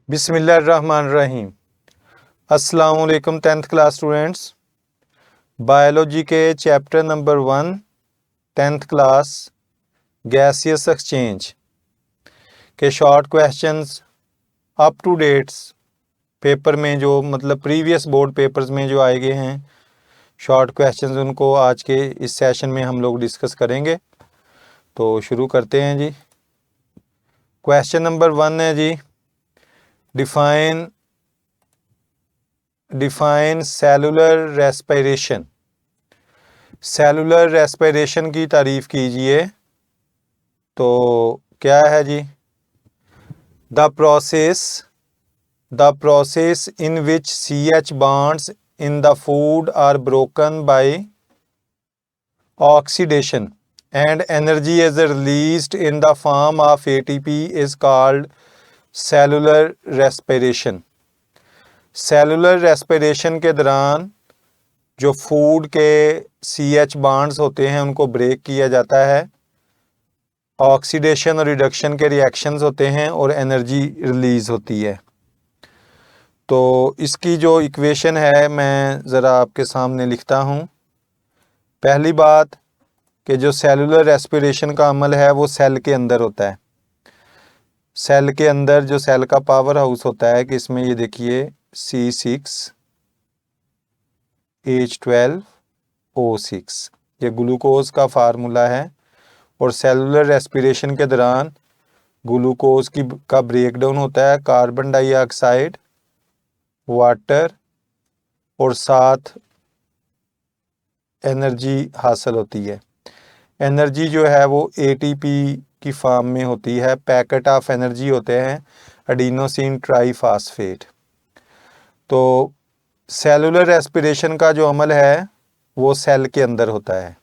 बिस्मिल्लाहिर्रहमानिर्रहीम। अस्सलाम वालेकुम 10th क्लास स्टूडेंट्स। बायोलॉजी के chapter number 1 10th class gaseous exchange के short questions up to dates paper में जो प्रीवियस बोर्ड पेपर्स में जो आए गए हैं शॉर्ट क्वेश्चंस, उनको आज के इस सेशन में हम लोग डिस्कस करेंगे। तो शुरू करते हैं जी। क्वेश्चन नंबर 1 है जी, define cellular respiration. Cellular respiration की तारीफ कीजिए। तो क्या है जी? The process in which CH bonds in the food are broken by oxidation and energy is released in the form of ATP is called cellular respiration। Cellular respiration के दौरान जो फूड के CH बॉन्ड्स होते हैं उनको break किया जाता है, ऑक्सीडेशन और रिडक्शन के रिएक्शंस होते हैं और एनर्जी रिलीज़ होती है। तो इसकी जो इक्वेशन है मैं ज़रा आपके सामने लिखता हूँ। पहली बात कि जो सेलुलर रेस्पिरेशन का अमल है वो सेल के अंदर होता है। सेल के अंदर जो सेल का पावर हाउस होता है कि इसमें ये देखिए C6H12O6 ये ग्लूकोज का फार्मूला है। और सेलुलर रेस्पिरेशन के दौरान ग्लूकोज का ब्रेकडाउन होता है, कार्बन डाइऑक्साइड, वाटर और साथ एनर्जी हासिल होती है। एनर्जी जो है वो ATP की फॉर्म में होती है। पैकेट ऑफ एनर्जी होते हैं एडिनोसिन ट्राईफॉस्फेट। तो सेलुलर रेस्पिरेशन का जो अमल है वो सेल के अंदर होता है,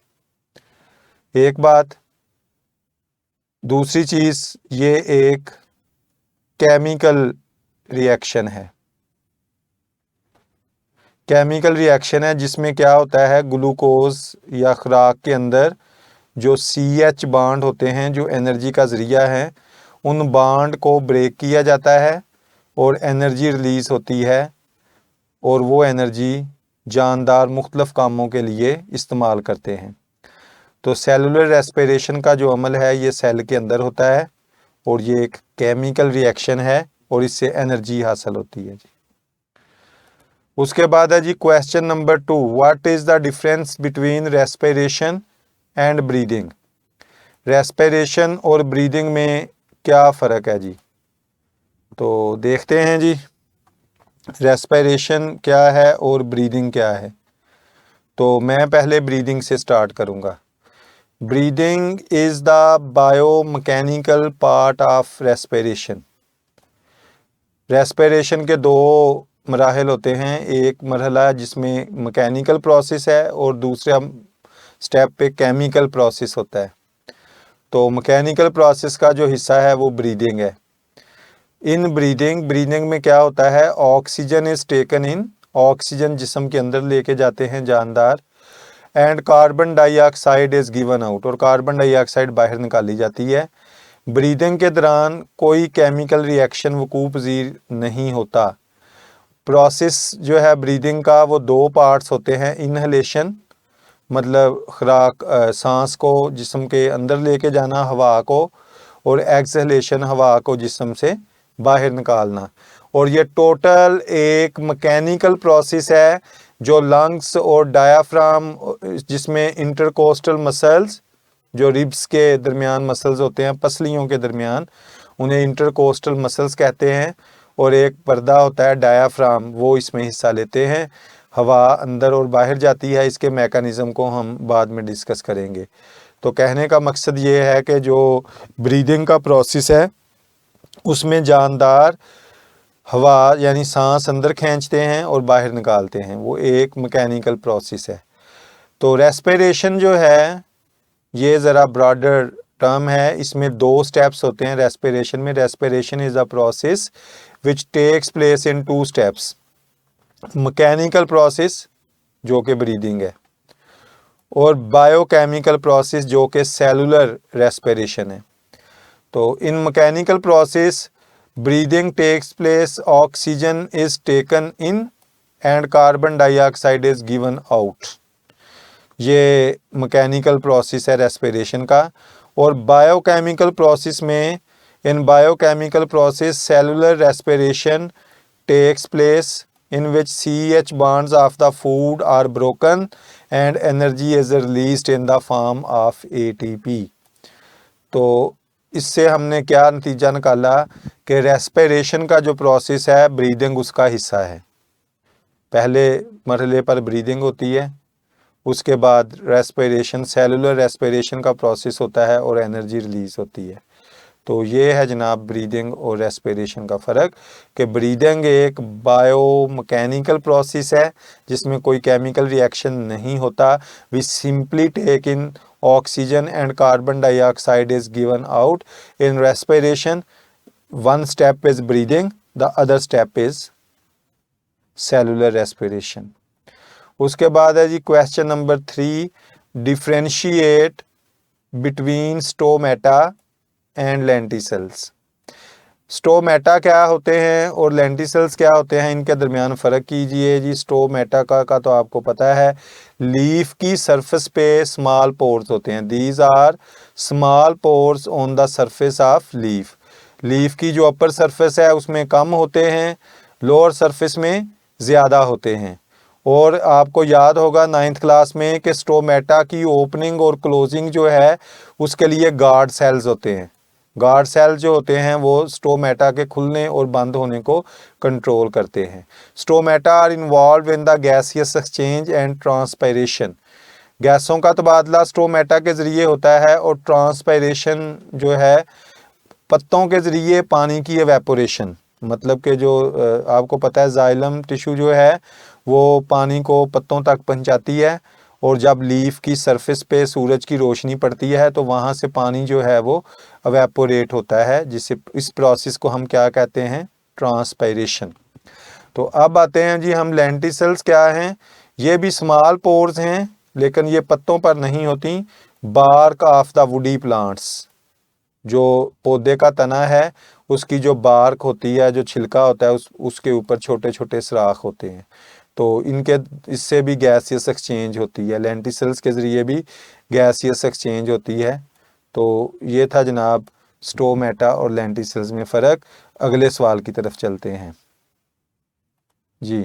एक बात। दूसरी चीज़, ये एक केमिकल रिएक्शन है। केमिकल रिएक्शन है जिसमें क्या होता है, ग्लूकोज या खुराक के अंदर जो CH बॉन्ड होते हैं जो एनर्जी का ज़रिया है, उन बॉन्ड को ब्रेक किया जाता है और एनर्जी रिलीज़ होती है। और वो एनर्जी जानदार मुख्तलिफ कामों के लिए इस्तेमाल करते हैं। तो सेलुलर रेस्पिरेशन का जो अमल है ये सेल के अंदर होता है और ये एक केमिकल रिएक्शन है और इससे एनर्जी हासिल होती है जी। उसके बाद है जी question number 2, what is the difference between respiration and breathing. Respiration और ब्रीदिंग में क्या फ़र्क है जी? तो देखते हैं जी, रेस्पिरेशन क्या है और ब्रीदिंग क्या है। तो मैं पहले ब्रीदिंग से स्टार्ट करूँगा। Breathing is the biomechanical part of respiration. Respiration के दो मराहल होते हैं, एक मरहला जिसमें मैकेनिकल प्रोसेस है और दूसरा स्टेप पे केमिकल प्रोसेस होता है। तो मैकेनिकल प्रोसेस का जो हिस्सा है वो ब्रीदिंग है। इन ब्रीदिंग में क्या होता है, oxygen is taken in, oxygen जिस्म के अंदर लेके जाते हैं जानदार, and carbon dioxide is given out, और कार्बन डाइऑक्साइड बाहर निकाली जाती है। ब्रीदिंग के दौरान कोई केमिकल रिएक्शन वकूअ पज़ीर नहीं होता। प्रोसेस जो है ब्रीदिंग का वो दो पार्ट्स होते हैं, इनहलेशन मतलब खुराक सांस को जिस्म के अंदर लेके जाना हवा को, और एक्सहेलेशन हवा को जिस्म से बाहर निकालना। और ये टोटल एक मैकेनिकल प्रोसेस है जो लंग्स और डायाफ्राम, जिसमें इंटरकोस्टल मसल्स जो रिब्स के दरमियान मसल्स होते हैं पसलियों के दरमियान, उन्हें इंटरकोस्टल मसल्स कहते हैं, और एक पर्दा होता है डायाफ्राम, वो इसमें हिस्सा लेते हैं। हवा अंदर और बाहर जाती है, इसके मैकेनिज़्म को हम बाद में डिस्कस करेंगे। तो कहने का मकसद ये है कि जो ब्रीदिंग का प्रोसेस है उसमें जानदार हवा यानी सांस अंदर खींचते हैं और बाहर निकालते हैं, वो एक मैकेनिकल प्रोसेस है। तो रेस्पिरेशन जो है ये ज़रा ब्रॉडर टर्म है, इसमें दो स्टेप्स होते हैं रेस्पिरेशन में। Respiration is a process which takes place in 2 steps, mechanical process जो कि ब्रीदिंग है, और बायोकेमिकल प्रोसेस जो कि सेलुलर रेस्पिरेशन है। तो in mechanical process breathing takes place, oxygen is taken in and carbon dioxide is given out. ये mechanical process है रेस्पिरेशन का। और बायोकेमिकल प्रोसेस में, in biochemical process cellular respiration takes place in which CH bonds of the food are broken and energy is released in the form of ATP। तो इससे हमने क्या नतीजा निकाला कि रेस्पिरेशन का जो प्रोसेस है ब्रीदिंग उसका हिस्सा है। पहले मरहले पर ब्रीदिंग होती है, उसके बाद रेस्पिरेशन, सेलुलर रेस्पिरेशन का प्रोसेस होता है और एनर्जी रिलीज होती है। तो ये है जनाब ब्रीदिंग और रेस्पिरेशन का फ़र्क, कि ब्रीदिंग एक बायोमैकेनिकल प्रोसेस है जिसमें कोई केमिकल रिएक्शन नहीं होता। We simply take in oxygen and carbon dioxide is given out. In respiration one step is breathing, the other step is cellular respiration. उसके बाद है जी question number 3, differentiate between stomata and lenticels. Stomata क्या होते हैं और lenticels क्या होते हैं, इनके दरमियान फ़र्क कीजिए जी। स्टोमेटा का तो आपको पता है, लीफ की सरफेस पे स्मॉल पोर्स होते हैं। These are small pores on the surface of leaf. Leaf की जो अपर सरफेस है उसमें कम होते हैं, लोअर सरफेस में ज़्यादा होते हैं। और आपको याद होगा 9th क्लास में कि स्टोमेटा की ओपनिंग और क्लोजिंग जो है उसके लिए गार्ड सेल्स होते हैं। गार्ड सेल जो होते हैं वो स्टोमेटा के खुलने और बंद होने को कंट्रोल करते हैं। Stomata are involve in the gaseous exchange and transpiration. गैसों का तबादला स्टोमेटा के ज़रिए होता है और ट्रांसपायरेशन जो है पत्तों के ज़रिए पानी की एवेपोरेशन। मतलब कि जो आपको पता है जाइलम टिश्यू जो है वो पानी को पत्तों तक पहुंचाती है, और जब लीफ की सरफेस पे सूरज की रोशनी पड़ती है तो वहाँ से पानी जो है वो एवेपोरेट होता है, जिससे इस प्रोसेस को हम क्या कहते हैं, ट्रांसपायरेशन। तो अब आते हैं जी हम लेंटिसल्स क्या हैं। ये भी स्मॉल पोर्स हैं लेकिन ये पत्तों पर नहीं होती। Bark of the woody plants, जो पौधे का तना है उसकी जो बार्क होती है, जो छिलका होता है उसके ऊपर छोटे छोटे सुराख होते हैं। तो इनके इससे भी गैसियस एक्सचेंज होती है, लेंटिसल्स के ज़रिए भी गैसियस एक्सचेंज होती है। तो ये था जनाब स्टोमेटा और लेंटिसल्स में फ़र्क। अगले सवाल की तरफ चलते हैं जी।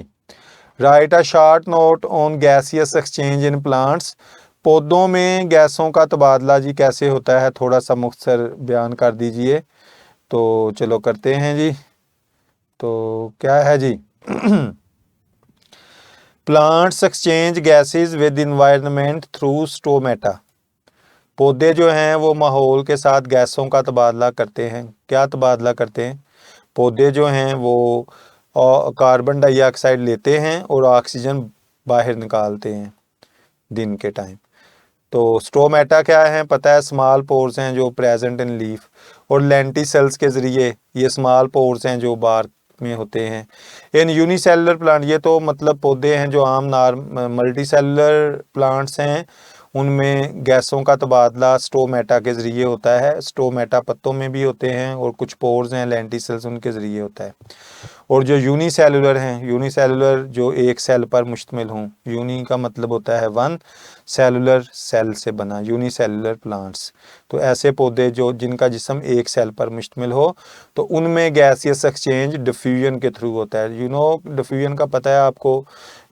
Write a short note on gaseous exchange in plants. पौधों में गैसों का तबादला जी कैसे होता है, थोड़ा सा मुख्तसर बयान कर दीजिए। तो चलो करते हैं जी। तो क्या है जी plants exchange gases with environment through stomata. पौधे जो हैं वो माहौल के साथ गैसों का तबादला करते हैं। क्या तबादला करते हैं? पौधे जो हैं वो कार्बन डाइऑक्साइड लेते हैं और ऑक्सीजन बाहर निकालते हैं दिन के टाइम। तो स्टोमेटा क्या है पता है, स्मॉल पोर्स हैं जो प्रेजेंट इन लीफ, और लेंटिसल्स के ज़रिए ये स्मॉल पोर्स हैं जो बार्क में होते हैं। इन यूनिसेलुलर प्लांट, ये तो मतलब पौधे हैं जो आम मल्टी सेलुलर प्लांट्स हैं, उनमें गैसों का तबादला स्टोमेटा के ज़रिए होता है। स्टोमेटा पत्तों में भी होते हैं और कुछ पोर्स हैं लेंटिसल्स उनके ज़रिए होता है। और जो यूनिसेलुलर हैं, यूनिसेलुलर जो एक सेल पर मुश्तमिल हों, यूनी का मतलब होता है वन, सेलुलर सेल से बना, यूनिसेलुलर प्लांट्स। तो ऐसे पौधे जो जिनका जिस्म एक सेल पर मुश्तमिल हो, तो उनमें गैसियस एक्सचेंज डिफ्यूजन के थ्रू होता है। डिफ्यूजन का पता है आपको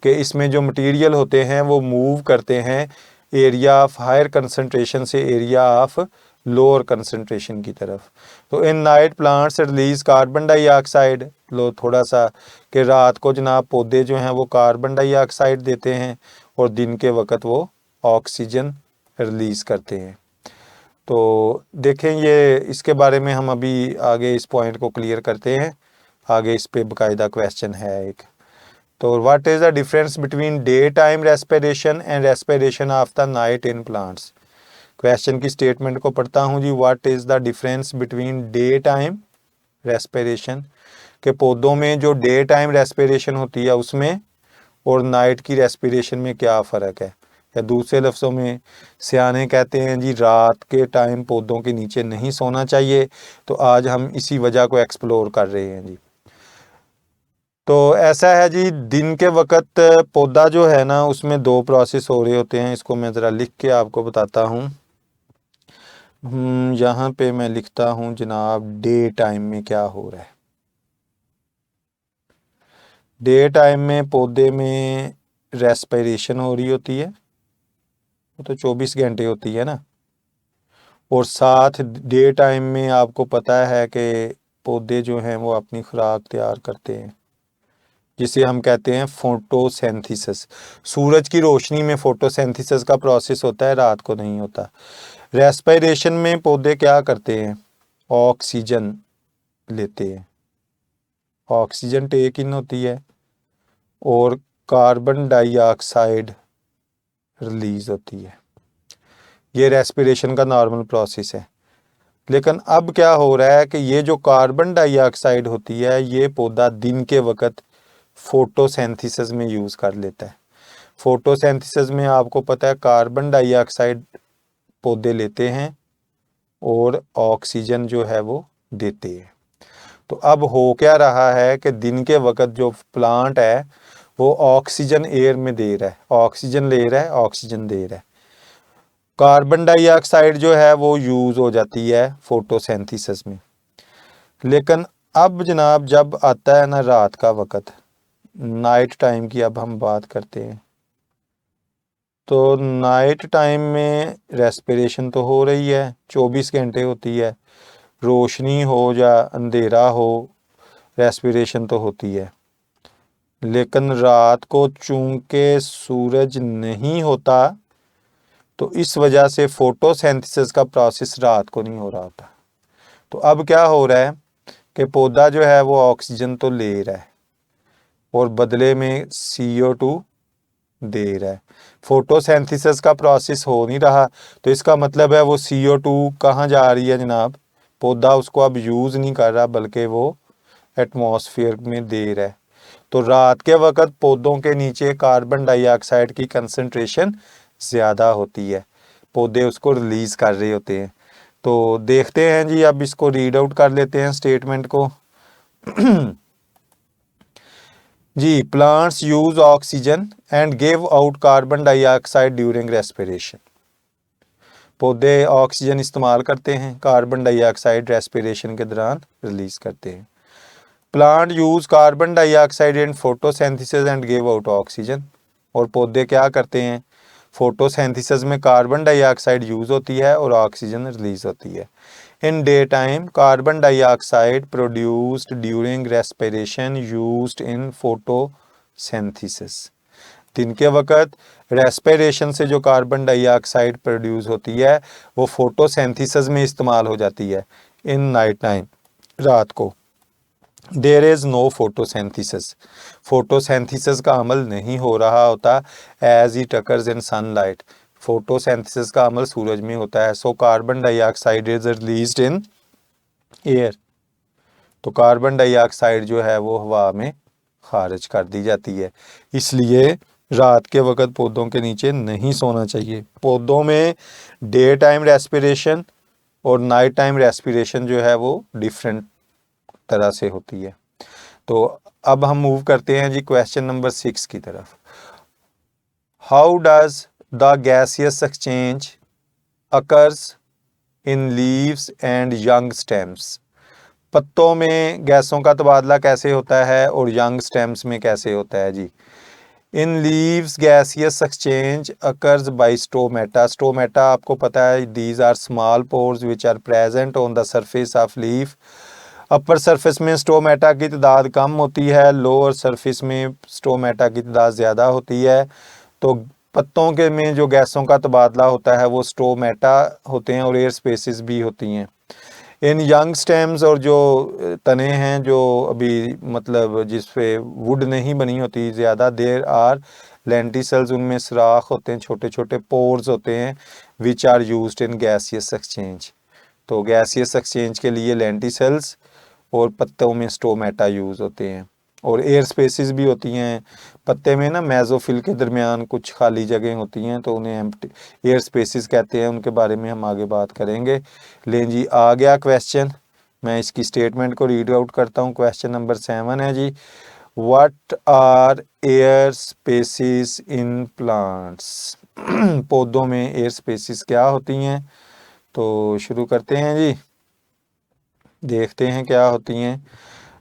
कि इसमें जो मटेरियल होते हैं वो मूव करते हैं एरिया ऑफ हायर कंसंट्रेशन से एरिया ऑफ लोअर कंसंट्रेशन की तरफ। तो in night plants release carbon dioxide, लो थोड़ा सा कि रात को जनाब पौधे जो हैं वो कार्बन डाइऑक्साइड देते हैं और दिन के वक्त वो ऑक्सीजन रिलीज़ करते हैं। तो देखें ये इसके बारे में हम अभी आगे इस पॉइंट को क्लियर करते हैं, आगे इस पे बाकायदा क्वेश्चन है एक। तो what is the difference between day time respiration and respiration of the night in plants. Question की स्टेटमेंट को पढ़ता हूँ जी। What is the difference between day time respiration, के पौधों में जो डे टाइम रेस्पिरेशन होती है उसमें और नाइट की रेस्पिरेशन में क्या फ़र्क है। या दूसरे लफ्ज़ों में सियाने कहते हैं जी रात के टाइम पौधों के नीचे नहीं सोना चाहिए। तो आज हम इसी वजह को एक्सप्लोर कर रहे हैं जी। तो ऐसा है जी, दिन के वक्त पौधा जो है ना उसमें दो प्रोसेस हो रहे होते हैं। इसको मैं ज़रा लिख के आपको बताता हूँ। यहाँ पे मैं लिखता हूँ जनाब, डे टाइम में क्या हो रहा है। डे टाइम में पौधे में रेस्पिरेशन हो रही होती है, वो तो 24 घंटे होती है ना। और साथ डे टाइम में आपको पता है कि पौधे जो हैं वो अपनी खुराक तैयार करते हैं, जिसे हम कहते हैं फोटोसिंथेसिस। सूरज की रोशनी में फोटोसिंथेसिस का प्रोसेस होता है, रात को नहीं होता। रेस्पिरेशन में पौधे क्या करते हैं, ऑक्सीजन लेते हैं, ऑक्सीजन टेक इन होती है और कार्बन डाइऑक्साइड रिलीज होती है। ये रेस्पिरेशन का नॉर्मल प्रोसेस है। लेकिन अब क्या हो रहा है कि ये जो कार्बन डाइऑक्साइड होती है ये पौधा दिन के वक्त फोटोसिंथेसिस में यूज़ कर लेता है। फोटोसिंथेसिस में आपको पता है कार्बन डाइऑक्साइड पौधे लेते हैं और ऑक्सीजन जो है वो देते हैं। तो अब हो क्या रहा है कि दिन के वक्त जो प्लांट है वो ऑक्सीजन एयर में दे रहा है, ऑक्सीजन ले रहा है, ऑक्सीजन दे रहा है। कार्बन डाइऑक्साइड जो है वो यूज़ हो जाती है फोटोसिंथेसिस में। लेकिन अब जनाब जब आता है ना रात का वक्त, नाइट टाइम की अब हम बात करते हैं, तो नाइट टाइम में रेस्पिरेशन तो हो रही है, 24 घंटे होती है। रोशनी हो या अंधेरा हो रेस्पिरेशन तो होती है। लेकिन रात को चूंकि सूरज नहीं होता तो इस वजह से फोटोसिंथेसिस का प्रोसेस रात को नहीं हो रहा होता। तो अब क्या हो रहा है कि पौधा जो है वो ऑक्सीजन तो ले रहा है और बदले में CO2 दे रहा है। फोटोसिंथेसिस का प्रोसेस हो नहीं रहा, तो इसका मतलब है वो CO2 कहाँ जा रही है जनाब, पौधा उसको अब यूज़ नहीं कर रहा बल्कि वो एटमॉस्फेयर में दे रहा है। तो रात के वक्त पौधों के नीचे कार्बन डाइऑक्साइड की कंसंट्रेशन ज़्यादा होती है, पौधे उसको रिलीज़ कर रहे होते हैं। तो देखते हैं जी, अब इसको रीड आउट कर लेते हैं स्टेटमेंट को। जी, plants use oxygen and give out carbon dioxide during respiration. पौधे ऑक्सीजन इस्तेमाल करते हैं, कार्बन डाइऑक्साइड रेस्पिरेशन के दौरान रिलीज करते हैं। Plant use carbon dioxide in photosynthesis and give out oxygen. और पौधे क्या करते हैं, फोटोसिंथेसिस में कार्बन डाइऑक्साइड यूज होती है और ऑक्सीजन रिलीज होती है। In daytime, carbon dioxide produced during respiration used in photosynthesis. दिन के वक्त रेस्पिरेशन से जो कार्बन डाइऑक्साइड प्रोड्यूस होती है वो फोटोसिंथेसिस में इस्तेमाल हो जाती है। इन नाइट टाइम, रात को, there is no photosynthesis, photosynthesis का अमल नहीं हो रहा होता as it occurs in sunlight. Photosynthesis का अमल सूरज में होता है। So carbon dioxide is released in air, तो कार्बन डाइऑक्साइड जो है वो हवा में खारिज कर दी जाती है। इसलिए रात के वक्त पौधों के नीचे नहीं सोना चाहिए। पौधों में डे टाइम रेस्पिरेशन और नाइट टाइम रेस्पिरेशन जो है वो डिफरेंट तरह से होती है। तो अब हम मूव करते हैं जी क्वेश्चन नंबर 6 की तरफ। How does the gaseous exchange occurs in leaves and young stems. पत्तों में गैसों का तबादला कैसे होता है और यंग स्टेम्स में कैसे होता है जी। In leaves gaseous exchange occurs by stomata. Stomata आपको पता है, these are small pores which are present on the surface of leaf. Upper surface में स्टोमेटा की तादाद कम होती है, लोअर सरफेस में स्टोमेटा की तादाद ज़्यादा होती है। तो पत्तों के में जो गैसों का तबादला होता है वो स्टोमेटा होते हैं और एयर स्पेसिस भी होती हैं। इन यंग स्टेम्स, और जो तने हैं जो अभी मतलब जिस पे वुड नहीं बनी होती ज़्यादा, देर आर लेंटिसल्स, उनमें सुराख होते हैं, छोटे छोटे पोर्स होते हैं, which are used in gaseous exchange. तो गैसियस एक्सचेंज के लिए लेंटिसल्स और पत्तों में स्टोमेटा यूज़ होते हैं। और एयर स्पेसिस भी होती हैं। पत्ते में ना मेसोफिल के दरमियान कुछ खाली जगह होती हैं तो उन्हें एम्प्टी एयर स्पेसिस कहते हैं, उनके बारे में हम आगे बात करेंगे। लें जी, आ गया क्वेश्चन, मैं इसकी स्टेटमेंट को रीड आउट करता हूँ। क्वेश्चन नंबर 7 है जी, what are air spaces in plants. पौधों में एयर स्पेसिस क्या होती हैं? तो शुरू करते हैं जी, देखते हैं क्या होती हैं।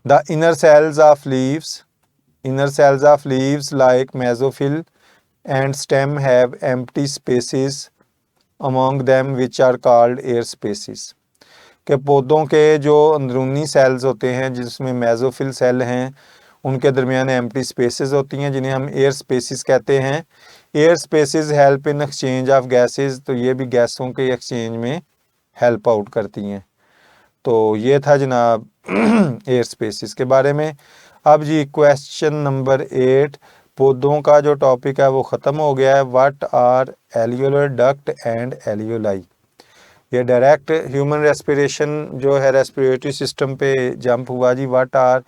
The inner cells of leaves, inner cells of leaves like mesophyll and stem have empty spaces among them which are called air spaces। के पौधों के जो अंदरूनी सेल्स होते हैं जिसमें मेसोफिल सेल हैं उनके दरमियान एम्प्टी स्पेसेस होती हैं जिन्हें हम एयर स्पेसिस कहते हैं। Air spaces help in exchange of gases, तो ये भी गैसों के एक्सचेंज में हेल्प आउट करती हैं। तो ये था जनाब एयर स्पेसिस के बारे में। अब जी क्वेश्चन नंबर 8, पौधों का जो टॉपिक है वो ख़त्म हो गया है। What are alveolar duct and alveoli. ये डायरेक्ट ह्यूमन रेस्पिरेशन जो है रेस्पिरेटरी सिस्टम पे जंप हुआ जी। व्हाट आर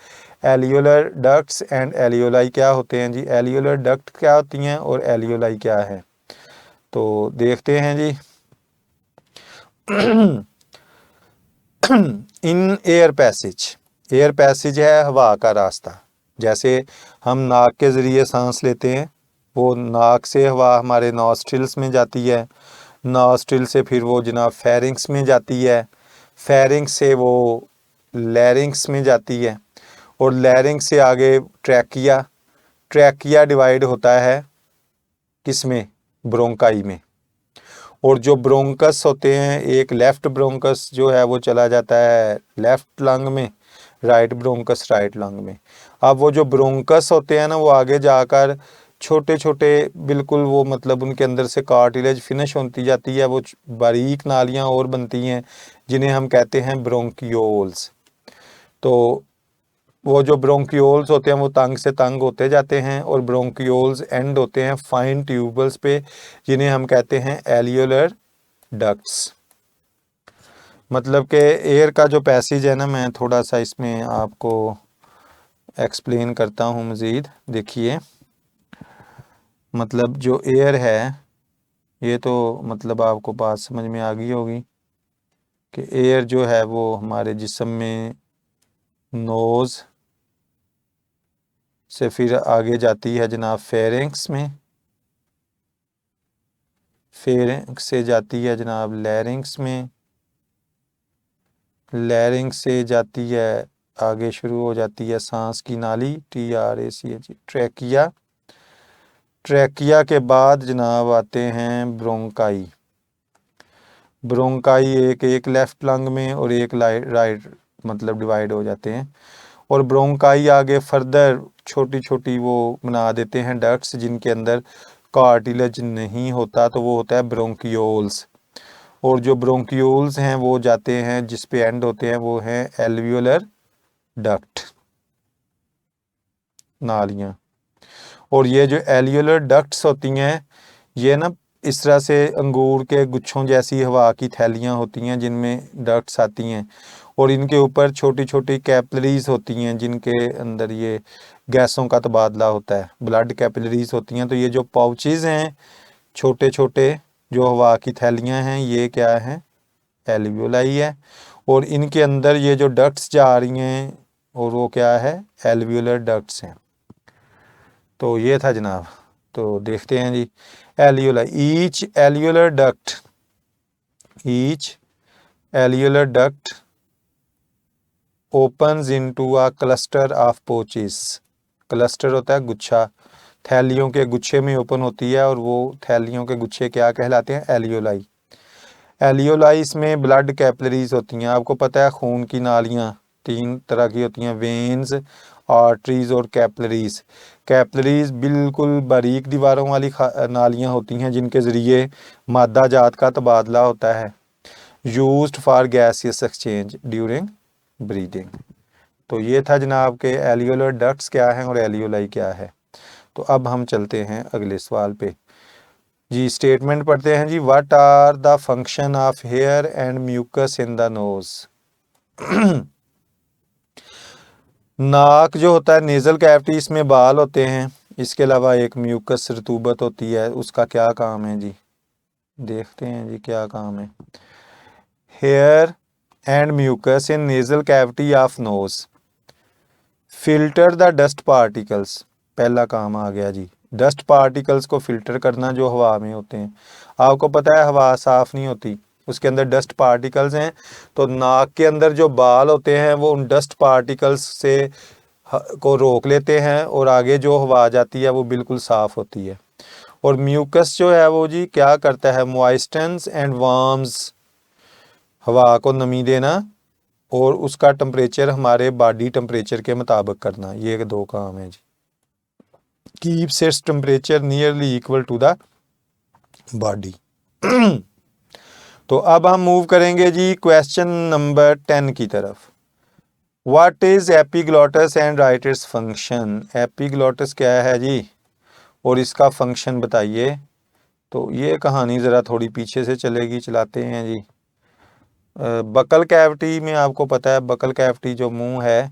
एलियोलर डक्ट्स एंड एलियोलाई क्या होते हैं जी? एलियोलर डक्ट क्या होती हैं और एलियोलाई क्या है? तो देखते हैं जी। In air passage, air passage है हवा का रास्ता। जैसे हम नाक के ज़रिए सांस लेते हैं, वो नाक से हवा हमारे नॉस्ट्रिल्स में जाती है, नॉस्ट्रिल से फिर वो जनाब फेरिंग्स में जाती है, फेरिंग्स से वो लैरिंग्स में जाती है, और लैरिंग्स से आगे ट्रैकिया, ट्रैकिया डिवाइड होता है किस में? ब्रोंकाई में। और जो ब्रोंकस होते हैं, एक लेफ़्ट ब्रोंकस जो है वो चला जाता है लेफ़्ट लंग में, राइट ब्रोंकस राइट लंग में। अब वो जो ब्रोंकस होते हैं ना वो आगे जाकर छोटे छोटे बिल्कुल वो मतलब उनके अंदर से कार्टिलेज फिनिश होती जाती है, वो बारीक नालियाँ और बनती हैं जिन्हें हम कहते हैं ब्रोंकियोल्स। तो वो जो ब्रोंकियोल्स होते हैं वो तंग से तंग होते जाते हैं और ब्रोंकियोल्स एंड होते हैं फाइन ट्यूबल्स पे जिन्हें हम कहते हैं एलियोलर डक्ट्स। मतलब कि एयर का जो पैसेज है ना, मैं थोड़ा सा इसमें आपको एक्सप्लेन करता हूँ मज़ीद। देखिए, मतलब जो एयर है ये तो मतलब आपको बात समझ में आ गई होगी कि एयर जो है वो हमारे जिस्म में नोज़ से फिर आगे जाती है जनाब फेरिंग्स में, फेरिंग्स से जाती है जनाब लैरिंग्स में, लैरिंग्स से जाती है आगे शुरू हो जाती है सांस की नाली TRACH ट्रैकिया, ट्रैकिया के बाद जनाब आते हैं ब्रोंकाई। ब्रोंकाई एक लेफ़्ट लंग में और एक राइट मतलब डिवाइड हो जाते हैं। और ब्रोंकाई आगे फर्दर छोटी छोटी वो बना देते हैं डक्ट्स जिनके अंदर कार्टिलेज नहीं होता, तो वो होता है ब्रोंकियोल्स। और जो ब्रोंकियोल्स हैं वो जाते हैं जिस पे एंड होते हैं वो हैं एल्वियोलर डक्ट, नालियाँ। और ये जो एल्वियोलर डक्ट्स होती हैं ये ना इस तरह से अंगूर के गुच्छों जैसी हवा की थैलियाँ होती हैं जिनमें डक्ट्स आती हैं, और इनके ऊपर छोटी छोटी कैपिलरीज होती हैं जिनके अंदर ये गैसों का तबादला होता है, ब्लड कैपिलरीज होती हैं। तो ये जो पाउचेज हैं छोटे छोटे जो हवा की थैलियाँ हैं ये क्या है? एल्वियोलाई है। और इनके अंदर ये जो डक्ट्स जा रही हैं और वो क्या है? एल्वियोलर डक्ट्स हैं। तो ये था जनाब। तो देखते हैं जी, alveoli, each alveolar duct opens into a cluster of pouches। Cluster होता है गुच्छा, थैलियों के गुच्छे में ओपन होती है और वो थैलियों के गुच्छे क्या कहलाते हैं? एलियोलाई। एलियोलाई में ब्लड कैपिलरीज होती हैं। आपको पता है खून की नालियाँ 3 तरह की होती हैं, वेन्स, आर्टरीज और कैपिलरीज। कैपिलरीज बिल्कुल बारीक दीवारों वाली नालियाँ होती हैं जिनके ज़रिए मादा जात का तबादला होता है, used for gaseous exchange during breathing. तो ये था जनाब के एलियोलर डक्ट्स क्या हैं और एलियोलाई क्या है। तो अब हम चलते हैं अगले सवाल पे जी। स्टेटमेंट पढ़ते हैं जी। What are the function of hair and mucus in the nose. नाक जो होता है नेज़ल कैविटी, इसमें बाल होते हैं। इसके अलावा एक म्यूकस रतूबत होती है, उसका क्या काम है जी, देखते हैं जी क्या काम है। Hair and mucus in nasal cavity of nose filter the dust particles, पहला काम आ गया जी, डस्ट पार्टिकल्स को फिल्टर करना जो हवा में होते हैं। आपको पता है हवा साफ नहीं होती, उसके अंदर डस्ट पार्टिकल्स हैं, तो नाक के अंदर जो बाल होते हैं वो उन डस्ट पार्टिकल्स से को रोक लेते हैं और आगे जो हवा आ जाती है वो बिल्कुल साफ होती है। और म्यूकस जो है वो जी क्या करता है, मॉइस्टन्स एंड वार्म्स, हवा को नमी देना और उसका टेम्परेचर हमारे बॉडी टेम्परेचर के मुताबिक करना, ये दो काम है जी। Keeps its temperature nearly equal to the body. तो अब हम मूव करेंगे जी क्वेश्चन नंबर 10 की तरफ। What is epiglottis and right its function, epiglottis क्या है जी और इसका फंक्शन बताइए। तो ये कहानी ज़रा थोड़ी पीछे से चलेगी, चलाते हैं जी। बकल कैविटी में आपको पता है, बकल कैविटी जो मुंह है,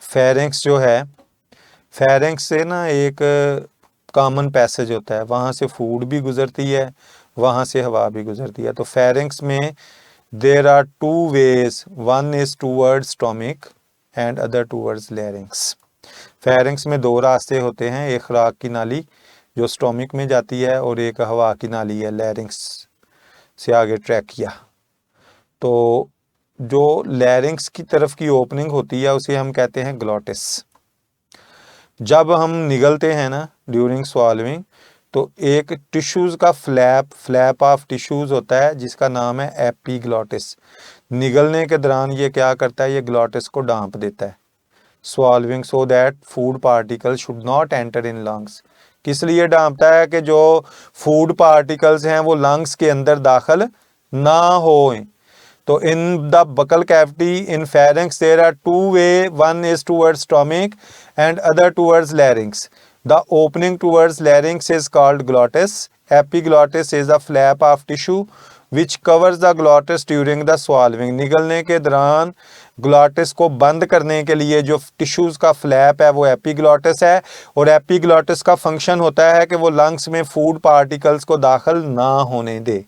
फेरिंक्स जो है, फेरिंक्स से ना एक कॉमन पैसेज होता है, वहाँ से फूड भी गुजरती है, वहाँ से हवा भी गुजरती है। तो फेरिंक्स में there are two ways, one is towards stomach and other towards larynx. Pharynx में दो रास्ते होते हैं, एक खुराक की नाली जो स्टोमिक में जाती है और एक हवा की नाली है लैरिंक्स से आगे ट्रैकिया। तो जो लैरिंक्स की तरफ की ओपनिंग होती है उसे हम कहते हैं ग्लॉटिस। जब हम निगलते हैं ना ड्यूरिंग स्वॉलविंग, तो एक टिश्यूज़ का फ्लैप ऑफ टिश्यूज़ होता है जिसका नाम है एपीग्लॉटिस। निगलने के दौरान ये क्या करता है, ये ग्लॉटिस को ढांप देता है swallowing, so that food particle should not enter in lungs. किस लिए ढांपता है कि जो फूड पार्टिकल्स हैं वो लंग्स के अंदर दाखिल ना होएं। तो in the buccal cavity in pharynx there are two way, one is towards stomach and other towards larynx. The opening towards larynx is called glottis. Epiglottis is a flap of tissue which covers the glottis during the swallowing. निगलने के दौरान glottis को बंद करने के लिए जो tissues का फ्लैप है वो एपिग्लॉटिस है, और एपिग्लॉटिस का फंक्शन होता है कि वो लंग्स में फूड पार्टिकल्स को दाखिल ना होने दे।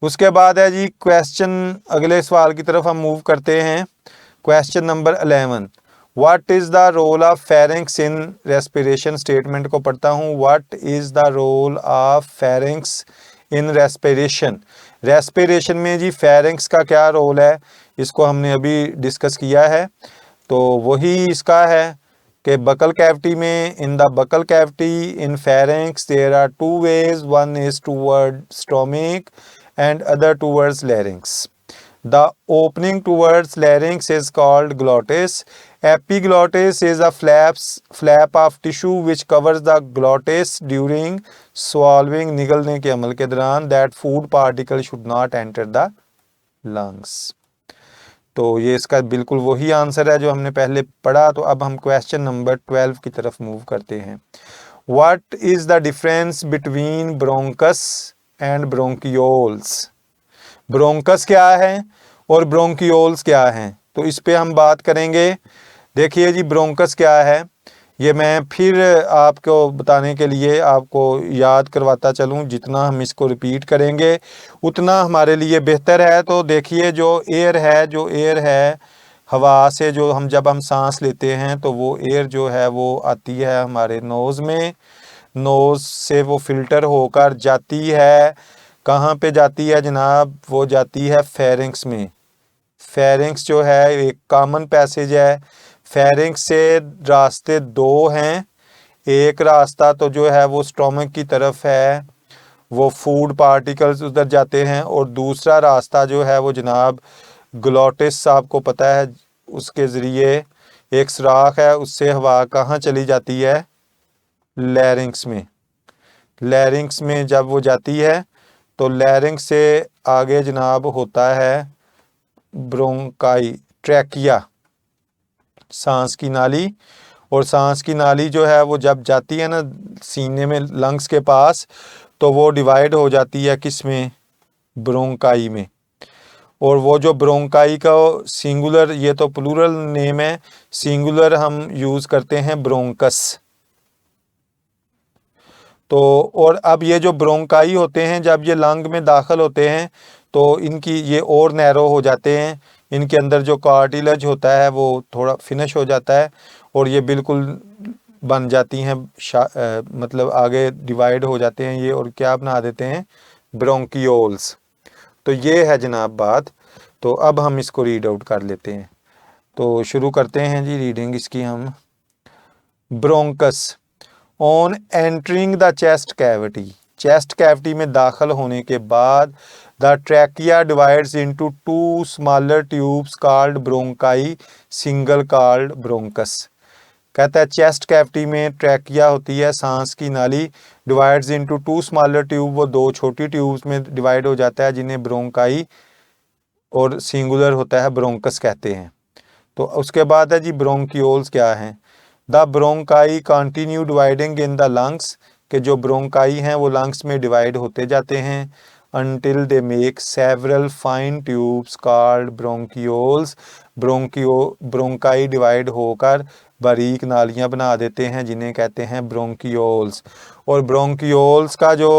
उसके बाद है जी क्वेश्चन, अगले सवाल की तरफ हम मूव करते हैं। Question number 11, what is the role of pharynx in respiration. Statement को पढ़ता हूँ, what is the role of pharynx in respiration. Respiration में जी फेरिंक्स का क्या रोल है, इसको हमने अभी डिस्कस किया है। तो वही इसका है कि बकल कैविटी में, in the buccal cavity in pharynx there are two ways, one is toward stomach and other towards larynx. The opening towards larynx is called glottis. Epiglottis is a flap of tissue which covers the glottis during swallowing, निगलने के अमल के दौरान, that food particle should not enter the lungs. तो ये इसका बिल्कुल वही answer है जो हमने पहले पढ़ा। तो अब हम क्वेश्चन नंबर 12 की तरफ मूव करते हैं। What is the difference between bronchus and bronchioles. Bronchus क्या है और ब्रोंकियोल्स क्या हैं, तो इस पे हम बात करेंगे। देखिए जी ब्रोंकस क्या है, ये मैं फिर आपको बताने के लिए आपको याद करवाता चलूँ, जितना हम इसको रिपीट करेंगे उतना हमारे लिए बेहतर है। तो देखिए जो एयर है हवा से, जो हम जब हम सांस लेते हैं तो वो एयर जो है वो आती है हमारे नोज़ में, नोज से वो फिल्टर होकर जाती है, कहाँ पे जाती है जनाब, वो जाती है फेरिंक्स में। फेरिंक्स जो है एक कॉमन पैसेज है, फेरिंक्स से रास्ते दो हैं, एक रास्ता तो जो है वो स्टोमक की तरफ है, वो फूड पार्टिकल्स उधर जाते हैं, और दूसरा रास्ता जो है वो जनाब ग्लॉटिस, आपको पता है उसके ज़रिए एक सुराख है, उससे हवा कहाँ चली जाती है, लैरिंक्स में। लैरिंक्स में जब वो जाती है तो लैरिंक्स से आगे जनाब होता है ब्रोंकाई, ट्रैकिया, सांस की नाली। और सांस की नाली जो है वो जब जाती है ना सीने में, लंग्स के पास, तो वो डिवाइड हो जाती है किस में, ब्रोंकाई में। और वो जो ब्रोंकाई का सिंगुलर, ये तो प्लूरल नेम है, सिंगुलर हम यूज़ करते हैं ब्रोंकस। तो और अब ये जो ब्रोंकाई होते हैं जब ये लंग में दाखिल होते हैं तो इनकी ये और नैरो हो जाते हैं, इनके अंदर जो कार्टिलेज होता है वो थोड़ा फिनिश हो जाता है और ये बिल्कुल बन जाती हैं, मतलब आगे डिवाइड हो जाते हैं ये और क्या बना देते हैं, ब्रोंकियोल्स। तो ये है जनाब बात। तो अब हम इसको रीड आउट कर लेते हैं। तो शुरू करते हैं जी रीडिंग इसकी हम। Bronchus on entering the chest cavity, chest cavity में दाखिल होने के बाद the trachea divides into two smaller tubes called bronchi, single called bronchus. कहता है चेस्ट कैविटी में ट्रैकिया होती है, सांस की नाली, divides into two smaller tube, वो दो छोटी ट्यूब्स में डिवाइड हो जाता है जिन्हें ब्रोंकाई और सिंगुलर होता है ब्रोंकस कहते हैं। तो उसके बाद है जी ब्रोंकियोल्स क्या हैं। The bronchi continue dividing in the lungs, के जो ब्रोंकाई हैं वो लंग्स में डिवाइड होते जाते हैं until they make several fine tubes called bronchioles। Bronchi divide होकर बारीक नालियां बना देते हैं जिन्हें कहते हैं ब्रोंकियोल्स। और ब्रोंकियोल्स का जो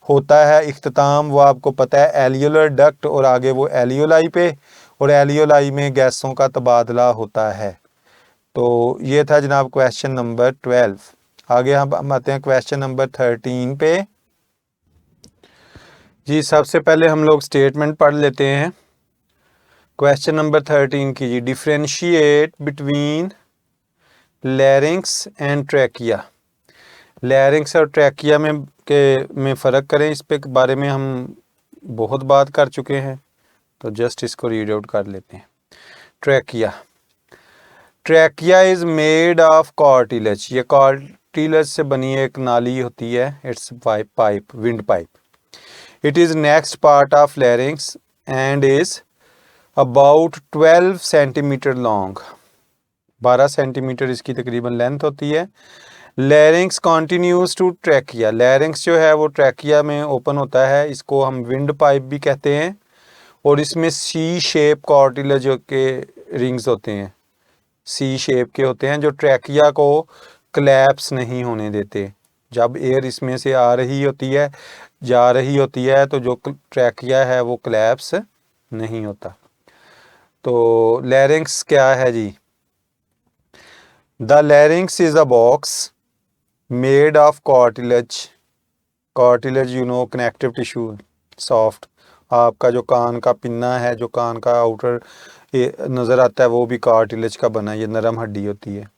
होता है इख्तिताम वो आपको पता है एलियोलर डक्ट, और आगे वो एलियोलाई पे, और एलियोलाई में गैसों का तबादला होता है। तो ये था जनाब क्वेश्चन नंबर 12। आगे हम आते हैं क्वेश्चन नंबर 13 पे। जी सबसे पहले हम लोग स्टेटमेंट पढ़ लेते हैं। क्वेश्चन नंबर 13 की जी, differentiate between larynx and trachea. Larynx और ट्रैकिया में फ़र्क करें, इस पे बारे में हम बहुत बात कर चुके हैं, तो जस्ट इसको रीड आउट कर लेते हैं। Trachea, trachea is made of cartilage, ये कार्टिलेज से बनी एक नाली होती है, it's pipe, windpipe. It is next part of larynx and is about 12 centimetre long, 12 centimetre इसकी तकरीबन लेंथ होती है। Larynx continues to trachea, larynx जो है वो ट्रैकिया में ओपन होता है, इसको हम विंड पाइप भी कहते हैं। और इसमें सी शेप कार्टिलेज के रिंग्स होते हैं, सी शेप के होते हैं जो ट्रैकिया को क्लैप्स नहीं होने देते। जब एयर इसमें से आ रही होती है, जा रही होती है, तो जो ट्रैकिया है वो क्लैप्स नहीं होता। तो लैरिंक्स क्या है जी, the larynx is a box made of cartilage, cartilage you know connective tissue soft, आपका जो कान का पिन्ना है, जो कान का आउटर नज़र आता है वो भी कार्टिलेज का बना है, ये नरम हड्डी होती है।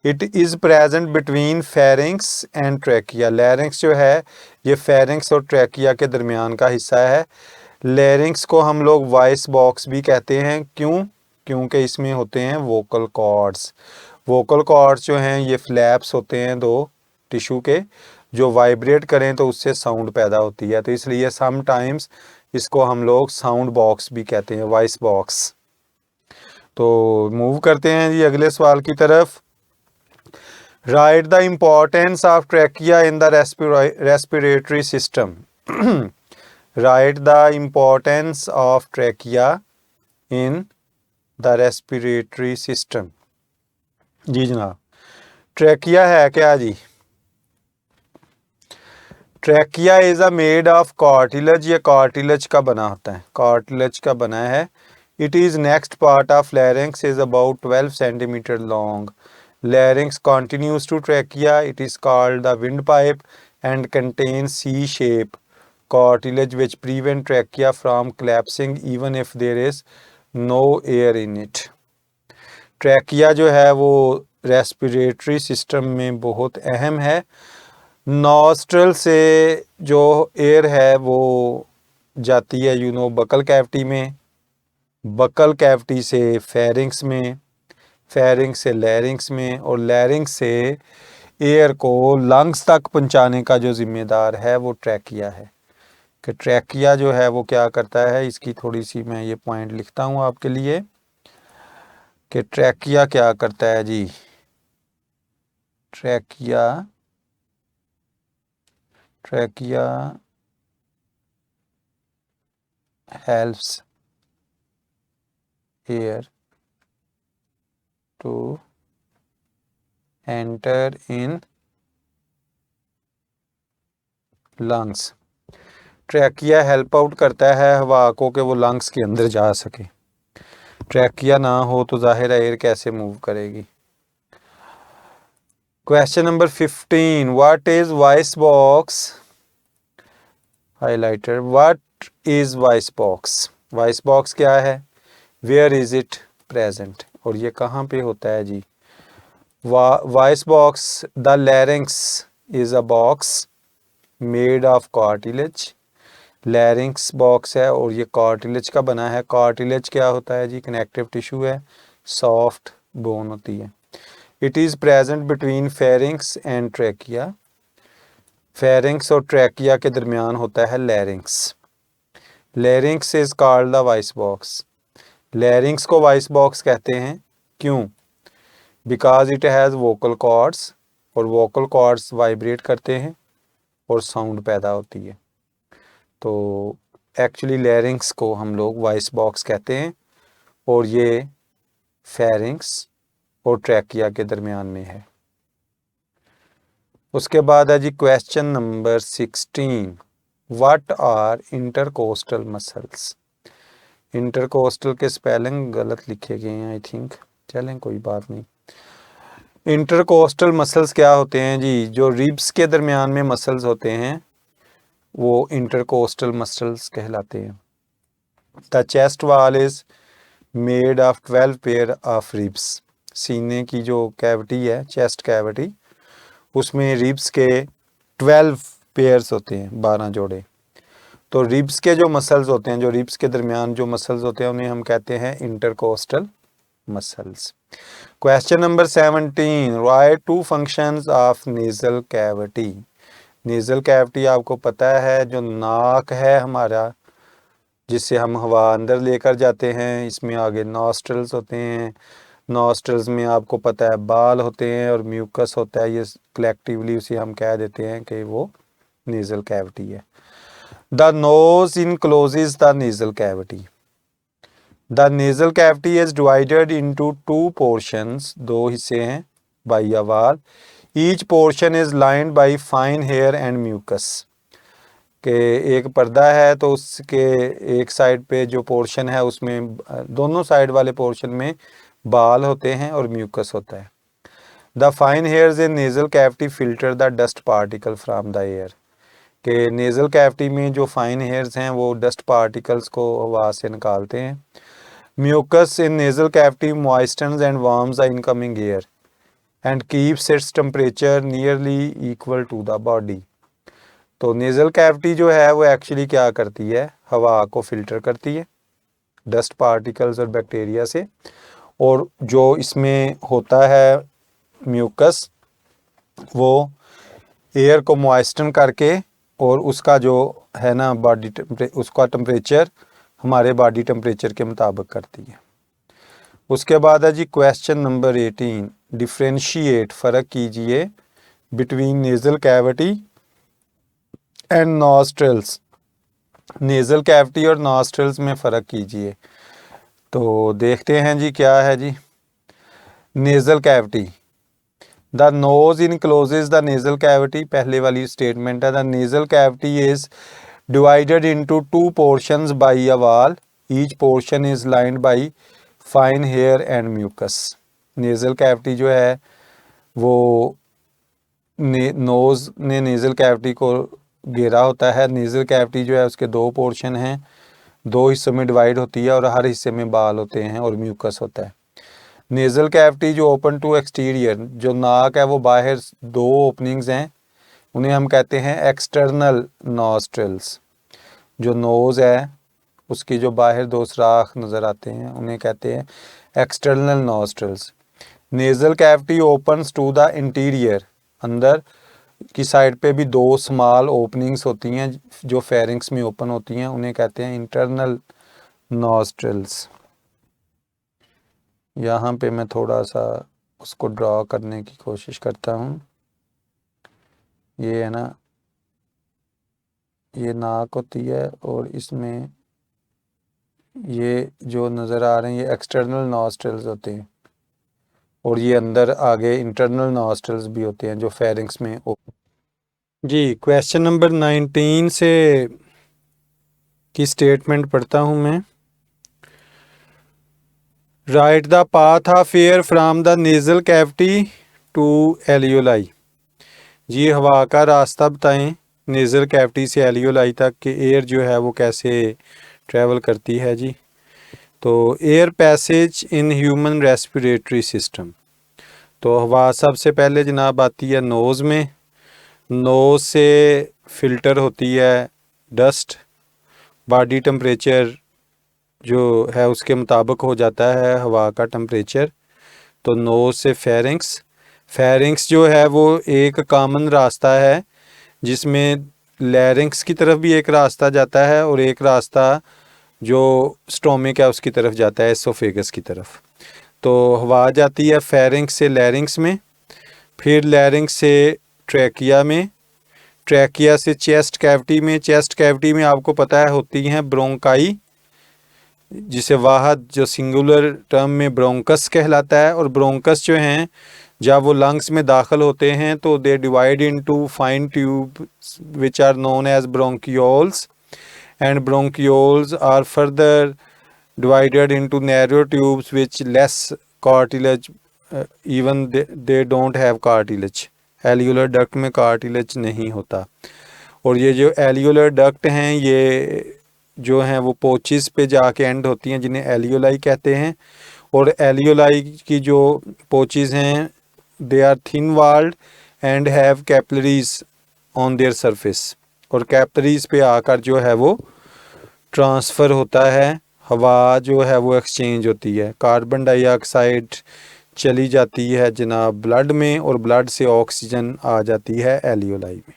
It is present between pharynx and trachea, larynx जो है ये फेरिंग्स और ट्रैकिया के दरमियान का हिस्सा है। लैरिंक्स को हम लोग वॉइस बॉक्स भी कहते हैं, क्यों, क्योंकि इसमें होते हैं वोकल कॉर्ड्स। वोकल कॉर्ड्स जो हैं ये फ्लैप्स होते हैं दो टिश्यू के, जो वाइब्रेट करें तो उससे साउंड पैदा होती है, तो इसलिए सम टाइम्स इसको हम लोग साउंड बॉक्स भी कहते हैं, वॉइस बॉक्स। तो मूव करते हैं जी अगले सवाल की तरफ। Write the importance of trachea in the respiratory system. Write the importance of trachea in the respiratory system. जी जनाब, ट्रैकिया है क्या जी, trachea is a made of cartilage, ये कार्टिलेज का बना होता है, कार्टिलेज का बना है। It is next part of larynx, is about 12 centimetre long. Larynx continues to trachea, it is called the wind pipe and contains C shape cartilage which prevent trachea from collapsing even if there is no air in it। Trachea जो है वो respiratory system में बहुत अहम है। Nostril से जो air है वो जाती है यू नो बकल कैविटी में, बकल कैविटी से फेरिंग्स में, फेरिंग्स से लैरिंग्स में, और लैरिंग्स से एयर को लंग्स तक पहुंचाने का जो जिम्मेदार है वो ट्रैकिया है। कि ट्रैकिया जो है वो क्या करता है, इसकी थोड़ी सी मैं ये पॉइंट लिखता हूँ आपके लिए कि ट्रैकिया क्या करता है जी। Trachea, trachea helps air to enter in lungs. Trachea help out करता है हवा को कि वो लंग्स के अंदर जा सके। ट्रैकिया ना हो तो जाहिर है एयर कैसे मूव करेगी। Question number 15, what is voice box? Highlighter, what is voice box? Voice box क्या है? Where is it present? और ये कहाँ पे होता है जी? Voice box, the larynx is a box made of cartilage. Larynx box है और ये कार्टिलेज का बना है। कार्टिलेज क्या होता है जी? कनेक्टिव टिश्यू है, सॉफ्ट बोन होती है। It is present between pharynx and trachea. Pharynx और ट्रैकिया के दरमियान होता है larynx. Larynx is called the voice box. Larynx को वॉइस बॉक्स कहते हैं, क्यों? Because it has vocal cords, और वोकल कॉर्ड्स वाइब्रेट करते हैं और साउंड पैदा होती है। तो एक्चुअली लैरिंक्स को हम लोग वॉइस बॉक्स कहते हैं और ये फेरिंग्स और ट्रैकिया के दरमियान में है। उसके बाद है जी question number 16, what are intercostal muscles? Intercostal के स्पेलिंग गलत लिखे गए हैं आई थिंक, चलें कोई बात नहीं। इंटरकोस्टल मसल्स क्या होते हैं जी? जो रिब्स के दरमियान में मसल्स होते हैं वो इंटरकोस्टल मसल्स कहलाते हैं। The chest wall is made of 12 pair of ribs. सीने की जो कैविटी है, चेस्ट कैविटी, उसमें रिब्स के 12 पेयर्स होते हैं, 12 जोड़े। तो रिब्स के जो मसल्स होते हैं, जो रिब्स के दरमियान जो मसल्स होते हैं, उन्हें हम कहते हैं intercostal muscles. Question number 17, write two functions of nasal cavity. Nasal cavity आपको पता है जो नाक है हमारा, जिससे हम हवा अंदर लेकर जाते हैं। इसमें आगे नॉस्ट्रल्स होते हैं, नॉस्ट्रल्स में आपको पता है बाल होते हैं और म्यूकस होता है। ये कलेक्टिवली उसे हम कह देते हैं कि वो नेजल कैविटी है। The nose encloses the nasal cavity. The nasal cavity is divided into 2 portions. 2 हिस्से हैं by a wall. Each portion is lined by fine hair and mucus. के एक पर्दा है तो उसके एक साइड पे जो पोर्शन है उसमें दोनों साइड वाले पोर्शन में बाल होते हैं और म्यूकस होता है। The fine hairs in nasal cavity filter the dust particle from the air. के नेजल कैविटी में जो फाइन हेयर्स हैं वो डस्ट पार्टिकल्स को हवा से निकालते हैं। Mucus in nasal cavity moistens and warms the incoming air and keeps its temperature nearly equal to the body. तो नेजल कैविटी जो है वो एक्चुअली क्या करती है? हवा को फिल्टर करती है डस्ट पार्टिकल्स और बैक्टीरिया से, और जो इसमें होता है म्यूकस वो एयर को मॉइस्टन करके और उसका जो है ना उसका टेम्परेचर हमारे बॉडी टेम्परेचर के मुताबिक करती है। उसके बाद है जी क्वेश्चन नंबर 18, डिफ्रेंशिएट, फ़र्क कीजिए between nasal cavity and nostrils. Nasal cavity और नॉस्ट्रल्स में फ़र्क कीजिए। तो देखते हैं जी क्या है जी। Nasal cavity, the nose encloses the nasal cavity, पहले वाली स्टेटमेंट है। The nasal cavity is divided into 2 portions by a wall, each portion is lined by fine hair and mucus. Nasal cavity जो है वो नोज ने nasal cavity को घेरा होता है। नेजल कैविटी जो है उसके 2 पोर्शन हैं, 2 हिस्सों में डिवाइड होती है और हर हिस्से में बाल होते हैं और म्यूकस होता है। नेजल कैविटी जो ओपन टू एक्सटीरियर, जो नाक है वो बाहर 2 ओपनिंग्स हैं, उन्हें हम कहते हैं एक्सटर्नल नॉस्ट्रल्स। जो नोज़ है उसकी जो बाहर 2 सुराख नज़र आते हैं उन्हें कहते हैं external nostrils. Nasal cavity opens to the interior, अंदर की साइड पे भी 2 स्मॉल ओपनिंग्स होती हैं जो फेरिंग्स में ओपन होती हैं, उन्हें कहते हैं इंटरनल नॉस्ट्रल्स। यहाँ पे मैं थोड़ा सा उसको ड्रॉ करने की कोशिश करता हूँ। ये है ना, ये नाक होती है और इसमें ये जो नज़र आ रहे हैं ये एक्सटर्नल नॉस्ट्रल्स होते हैं और ये अंदर आगे इंटरनल नॉस्ट्रल्स भी होते हैं जो फेरिंक्स में जी। क्वेश्चन नंबर 19 से की स्टेटमेंट पढ़ता हूँ मैं। Write the path of air from the nasal cavity to alveoli. जी हवा का रास्ता बताएं नेजल कैविटी से एलियोलाई तक कि एयर जो है वो कैसे ट्रैवल करती है जी। तो air passage in human respiratory system. तो हवा सबसे पहले जनाब आती है नोज़ में, नोज़ से फ़िल्टर होती है डस्ट, बॉडी टेम्परेचर जो है उसके मुताबिक हो जाता है हवा का टेम्परेचर। तो नोज़ से फेरिंक्स, फेरिंक्स जो है वो एक कॉमन रास्ता है जिसमें लैरिंक्स की तरफ भी एक रास्ता जाता है और एक रास्ता जो स्टोमिक है उसकी तरफ जाता है, एसोफेगस की तरफ। तो हवा जाती है फेरिंक्स से लैरिंक्स में, फिर लैरिंक्स से ट्रैकिया में, ट्रैकिया से चेस्ट कैविटी में। चेस्ट कैविटी में आपको पता है होती हैं ब्रोंकाई, जिसे वाहद जो सिंगुलर टर्म में ब्रोंकस कहलाता है। और ब्रोंकस जो हैं जब वो लंग्स में दाखिल होते हैं तो they divide into fine tube which are known as bronchioles, and bronchioles are further divided into narrow tubes which less cartilage, even they don't have cartilage। Alveolar duct में कार्टिलेज नहीं होता। और ये जो एलियोलर डक्ट हैं ये जो हैं वो पोचिस पे जाके एंड होती हैं जिन्हें एलियोलाई कहते हैं। और एलियोलाई की जो पोचिस हैं they are thin walled and have capillaries on their surface. और कैपिलरीज पे आकर जो है वो ट्रांसफ़र होता है, हवा जो है वो एक्सचेंज होती है। कार्बन डाइऑक्साइड चली जाती है जनाब ब्लड में और ब्लड से ऑक्सीजन आ जाती है एलियोलाई में।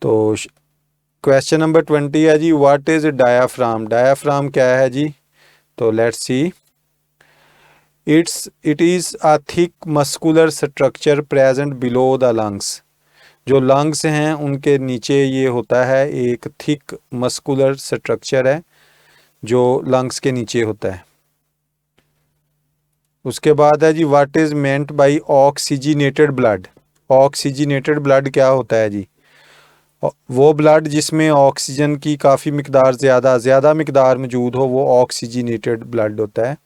तो क्वेश्चन नंबर 20 है जी, व्हाट इज़ डायाफ्राम। डायाफ्राम क्या है जी? तो let's see. It is a thick muscular structure present below the lungs. जो लंग्स हैं उनके नीचे ये होता है एक थिक मस्कुलर स्ट्रक्चर है जो लंग्स के नीचे होता है। उसके बाद है जी, what is meant by oxygenated blood. Oxygenated blood क्या होता है जी? वो ब्लड जिसमें ऑक्सीजन की काफ़ी मिकदार ज़्यादा मिकदार मौजूद हो वो ऑक्सीजनेटेड ब्लड होता है।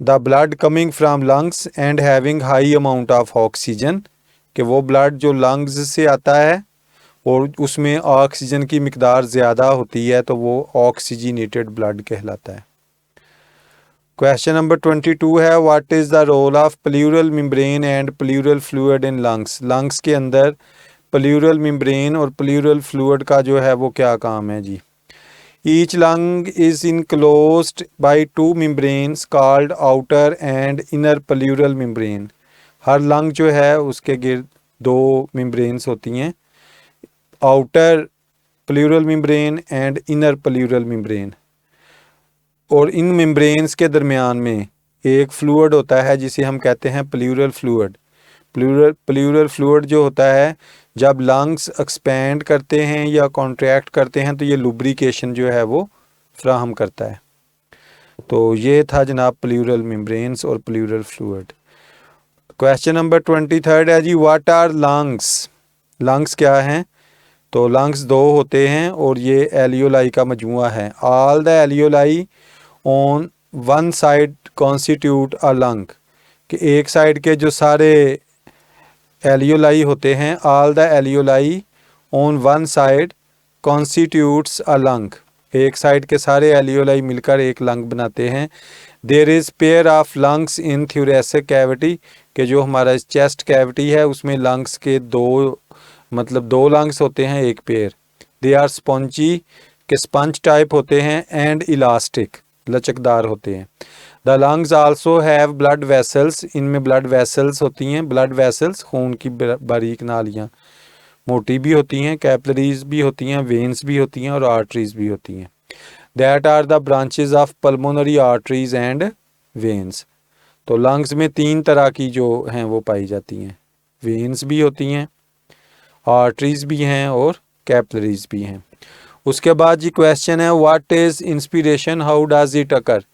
The blood coming from lungs and having high amount of oxygen, कि वो ब्लड जो लंग्स से आता है और उसमें ऑक्सीजन की मिकदार ज़्यादा होती है तो वो ऑक्सीजनेटेड ब्लड कहलाता है। क्वेश्चन नंबर 22 है, what is the role of pleural membrane and pleural fluid in lungs. Lungs के अंदर प्लूरल मेम्ब्रेन और प्लूरल फ्लूइड का जो है वो क्या काम है जी? Each lung is enclosed by two membranes called outer and inner pleural membrane. हर लंग जो है उसके गिर्द दो मेम्ब्रेन्स होती हैं, outer pleural membrane and inner pleural membrane. और इन मेम्ब्रेन्स के दरमियान में एक फ्लूइड होता है जिसे हम कहते हैं प्लूरल फ्लूइड। प्लूरल फ्लूइड जो होता है जब लंग्स एक्सपैंड करते हैं या कॉन्ट्रैक्ट करते हैं तो ये लुब्रिकेशन जो है वो फ्राहम करता है। तो ये था जनाब प्लूरल मेम्ब्रेन्स और प्लूरल फ्लूइड। क्वेश्चन नंबर 23 है जी, व्हाट आर लंग्स। लंग्स क्या हैं? तो लंग्स दो होते हैं और ये एलियोलाई का मजमुआ है। All the alveoli on one side constitute a lung, कि एक साइड के जो सारे एलियोलाई होते हैं, all the alveoli on one side constitutes a lung, एक साइड के सारे एलियोलाई मिलकर एक लंग बनाते हैं। There is pair of lungs in thoracic cavity, कि जो हमारा चेस्ट कैविटी है उसमें लंग्स के दो लंग्स होते हैं, एक पेयर। दे आर स्पॉन्जी, के स्पंज टाइप होते हैं, एंड इलास्टिक, लचकदार होते हैं। The lungs also have blood vessels, इनमें ब्लड वेसल्स होती हैं। ब्लड वेसल्स खून की बारीक नालियाँ, मोटी भी होती हैं, कैपिलरीज भी होती हैं, वेन्स भी होती हैं और आर्टरीज भी होती हैं। That are the branches of pulmonary arteries and veins. तो लंग्स में तीन तरह की जो हैं वो पाई जाती हैं, वेन्स भी होती हैं, आर्टरीज भी हैं और कैपिलरीज भी हैं। उसके बाद जी क्वेश्चन है what is inspiration, how does it occur.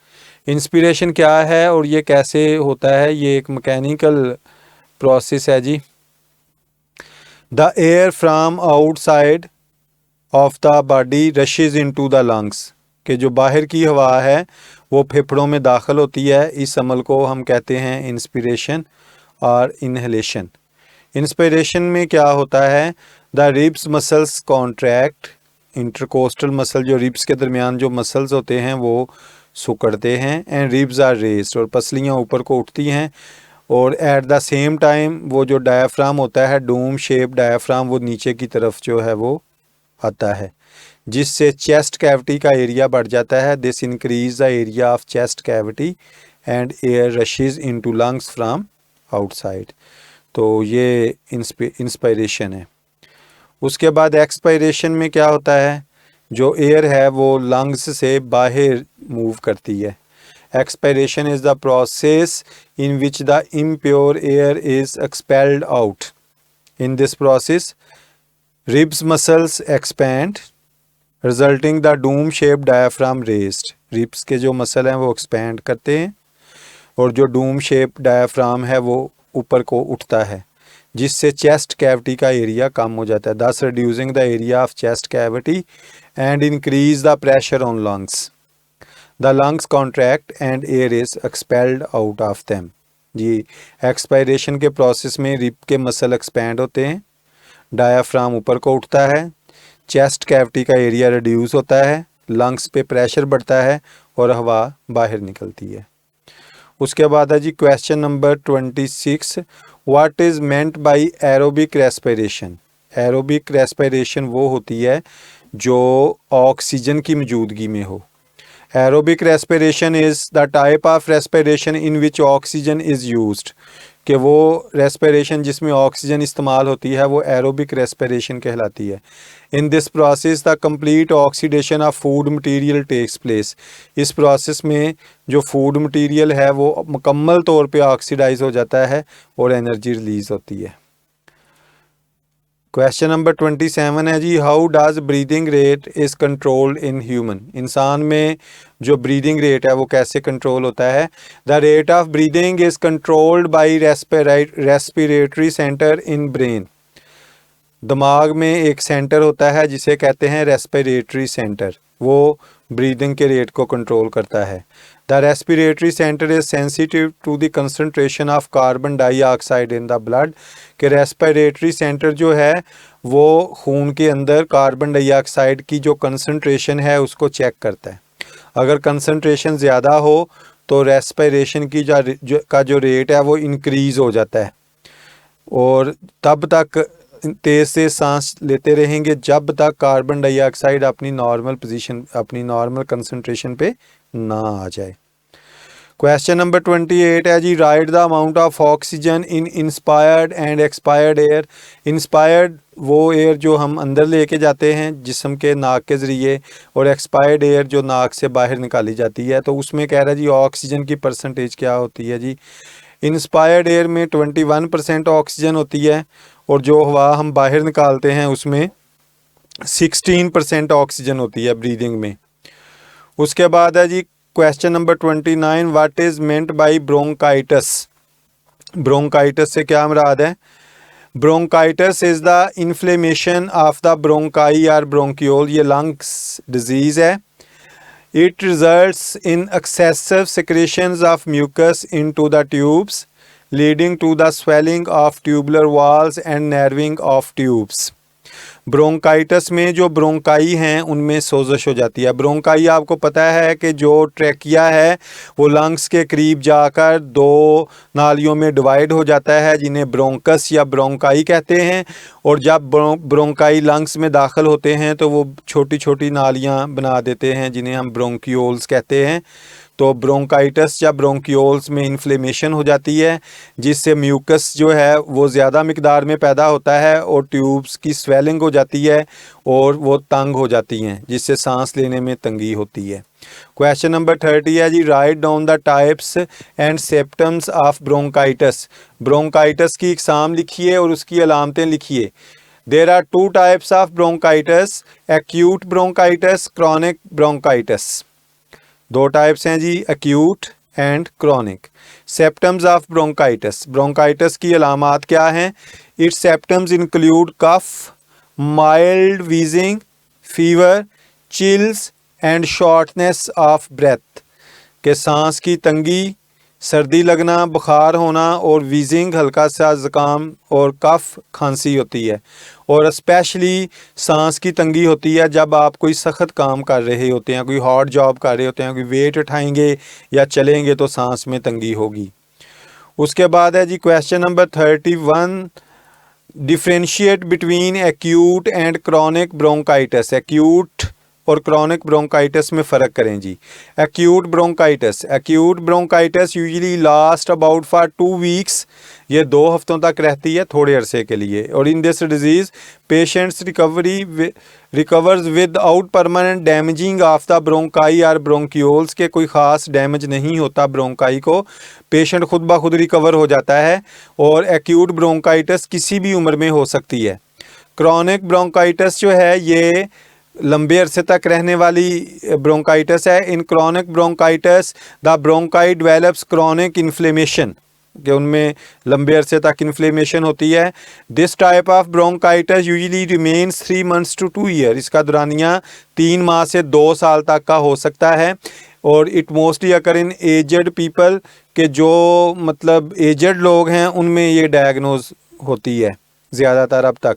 Inspiration क्या है और ये कैसे होता है। ये एक मैकेनिकल प्रोसेस है जी। The air from outside of the body rushes into the lungs, कि जो बाहर की हवा है वो फेफड़ों में दाखिल होती है। इस अमल को हम कहते हैं इंस्पिरेशन और इनहेलेशन। इंस्पिरेशन में क्या होता है, the ribs muscles contract, intercostal muscle जो रिब्स के दरमियान जो मसल्स होते हैं वो सिकुड़ते हैं, एंड रिब्स आर रेस्ड, और पसलियाँ ऊपर को उठती हैं, और एट द सेम टाइम वो जो डायाफ्राम होता है, डोम शेप डायाफ्राम, वो नीचे की तरफ जो है वो आता है, जिससे चेस्ट कैविटी का एरिया बढ़ जाता है। This increase the area of chest cavity and air rushes into lungs from outside. तो ये इंस्पायरेशन है। उसके बाद एक्सपायरेशन में क्या होता है, जो एयर है वो लंग्स से बाहर मूव करती है। Expiration is the process in which the impure air is expelled out. In this process ribs muscles expand resulting the doom shape diaphragm raised. Ribs के जो मसल हैं वो एक्सपैंड करते हैं और जो डूम शेप डायाफ्राम है वो ऊपर को उठता है, जिससे चेस्ट कैविटी का एरिया कम हो जाता है। Thus reducing the area of chest cavity and increase the pressure on lungs. The lungs contract and air is expelled out of them. जी, एक्सपायरेशन के प्रोसेस में रिब के मसल एक्सपैंड होते हैं, डायाफ्राम ऊपर को उठता है, चेस्ट कैविटी का एरिया रिड्यूस होता है, लंग्स पे प्रेशर बढ़ता है और हवा बाहर निकलती है। उसके बाद है जी question number 26, what is meant by aerobic respiration. Aerobic respiration वो होती है जो ऑक्सीजन की मौजूदगी में हो। Aerobic respiration is the type of respiration in which oxygen is used, कि वो रेस्पिरेशन जिसमें ऑक्सीजन इस्तेमाल होती है वो एरोबिक रेस्पिरेशन कहलाती है। In this process the complete oxidation of food material takes place. इस प्रोसेस में जो फूड मटेरियल है वो मुकम्मल तौर पे ऑक्सीडाइज हो जाता है और एनर्जी रिलीज होती है। क्वेश्चन नंबर 27 है जी, how does breathing rate is controlled in human. इंसान में जो ब्रीदिंग रेट है वो कैसे कंट्रोल होता है। The rate of breathing is controlled by respiratory centre in brain. दिमाग में एक सेंटर होता है जिसे कहते हैं रेस्पिरेटरी सेंटर, वो ब्रीदिंग के रेट को कंट्रोल करता है। The respiratory centre is sensitive to the concentration of carbon dioxide in the blood, कि रेस्पिरेटरी सेंटर जो है वो खून के अंदर कार्बन डाइऑक्साइड की जो कंसंट्रेशन है उसको चेक करता है। अगर कंसंट्रेशन ज़्यादा हो तो रेस्पिरेशन की जो रेट है वो इंक्रीज़ हो जाता है, और तब तक तेज़ से सांस लेते रहेंगे जब तक कार्बन डाइऑक्साइड अपनी नॉर्मल पोजीशन, अपनी नॉर्मल कंसंट्रेशन पे ना आ जाए। क्वेश्चन नंबर 28 है जी, write the amount of oxygen in inspired and expired air. Inspired वो एयर जो हम अंदर लेके जाते हैं जिस्म के नाक के ज़रिए, और एक्सपायर्ड एयर जो नाक से बाहर निकाली जाती है। तो उसमें कह रहा है जी ऑक्सीजन की परसेंटेज क्या होती है जी। इंस्पायर्ड एयर में 21% ऑक्सीजन होती है, और जो हवा हम बाहर निकालते हैं उसमें 16% ऑक्सीजन होती है ब्रीदिंग में। उसके बाद है जी question number 29, what is meant by bronchitis. Bronchitis से क्या मुराद है। Bronchitis is the inflammation of the bronchi और ब्रोंकियोल। ये लंग्स डिजीज़ है। It results in excessive secretions of mucus into the tubes, leading to the swelling of tubular walls and narrowing of tubes. Bronchitis में जो bronchi हैं उनमें सोजश हो जाती है। ब्रोंकाई आपको पता है कि जो ट्रैकिया है वो लंग्स के करीब जाकर दो नालियों में डिवाइड हो जाता है, जिन्हें ब्रोंकस या ब्रोंकाई कहते हैं। और जब ब्रोंकाई लंग्स में दाखिल होते हैं तो वो छोटी छोटी नालियां बना देते हैं जिन्हें हम ब्रोंकियोल्स कहते हैं। तो ब्रोंकाइटिस या ब्रोंकियोल्स में इन्फ्लेमेशन हो जाती है, जिससे म्यूकस जो है वो ज़्यादा मिकदार में पैदा होता है और ट्यूब्स की स्वेलिंग हो जाती है और वो तंग हो जाती हैं, जिससे सांस लेने में तंगी होती है। क्वेश्चन नंबर 30 है जी, write down the types and symptoms of bronchitis. Bronchitis की इकसाम लिखिए और उसकी अलामतें लिखिए। There are two types of bronchitis, acute bronchitis, chronic bronchitis. दो टाइप्स हैं जी, acute and chronic. Symptoms of bronchitis, bronchitis की अलामात क्या हैं? Its symptoms include cough, mild wheezing, fever, chills and shortness of breath, के सांस की तंगी, सर्दी लगना, बुखार होना और वीजिंग, हल्का सा ज़ुकाम और कफ, खांसी होती है। और स्पेशली सांस की तंगी होती है जब आप कोई सख्त काम कर रहे होते हैं, कोई हार्ड जॉब कर रहे होते हैं, कोई वेट उठाएंगे या चलेंगे तो सांस में तंगी होगी। उसके बाद है जी question number 31, differentiate between acute and chronic bronchitis. Acute और क्रॉनिक ब्रोंकाइटिस में फ़र्क करें जी। Acute bronchitis usually last about for 2 weeks, ये 2 हफ्तों तक रहती है, थोड़े अरसे के लिए। और in this disease patients recovers without permanent damaging of the bronchi और ब्रोंक्यूल्स, के कोई ख़ास डैमेज नहीं होता ब्रोंकाई को, पेशेंट खुद ब खुद रिकवर हो जाता है। और एक्यूट ब्रोंकाइटिस किसी भी उम्र में हो सकती है। क्रॉनिक ब्रोंकाइटिस जो है ये लंबे अरसे तक रहने वाली ब्रोंकाइटिस है। इन chronic bronchitis the bronchi develops chronic inflammation, कि उनमें लंबे अरसे तक इन्फ्लेमेशन होती है। This type of bronchitis usually remains 3 months to 2 years, इसका दौरानिया 3 माह से 2 साल तक का हो सकता है। और it mostly occur in aged people, के जो मतलब एजड लोग हैं उनमें ये डायग्नोज होती है ज़्यादातर अब तक।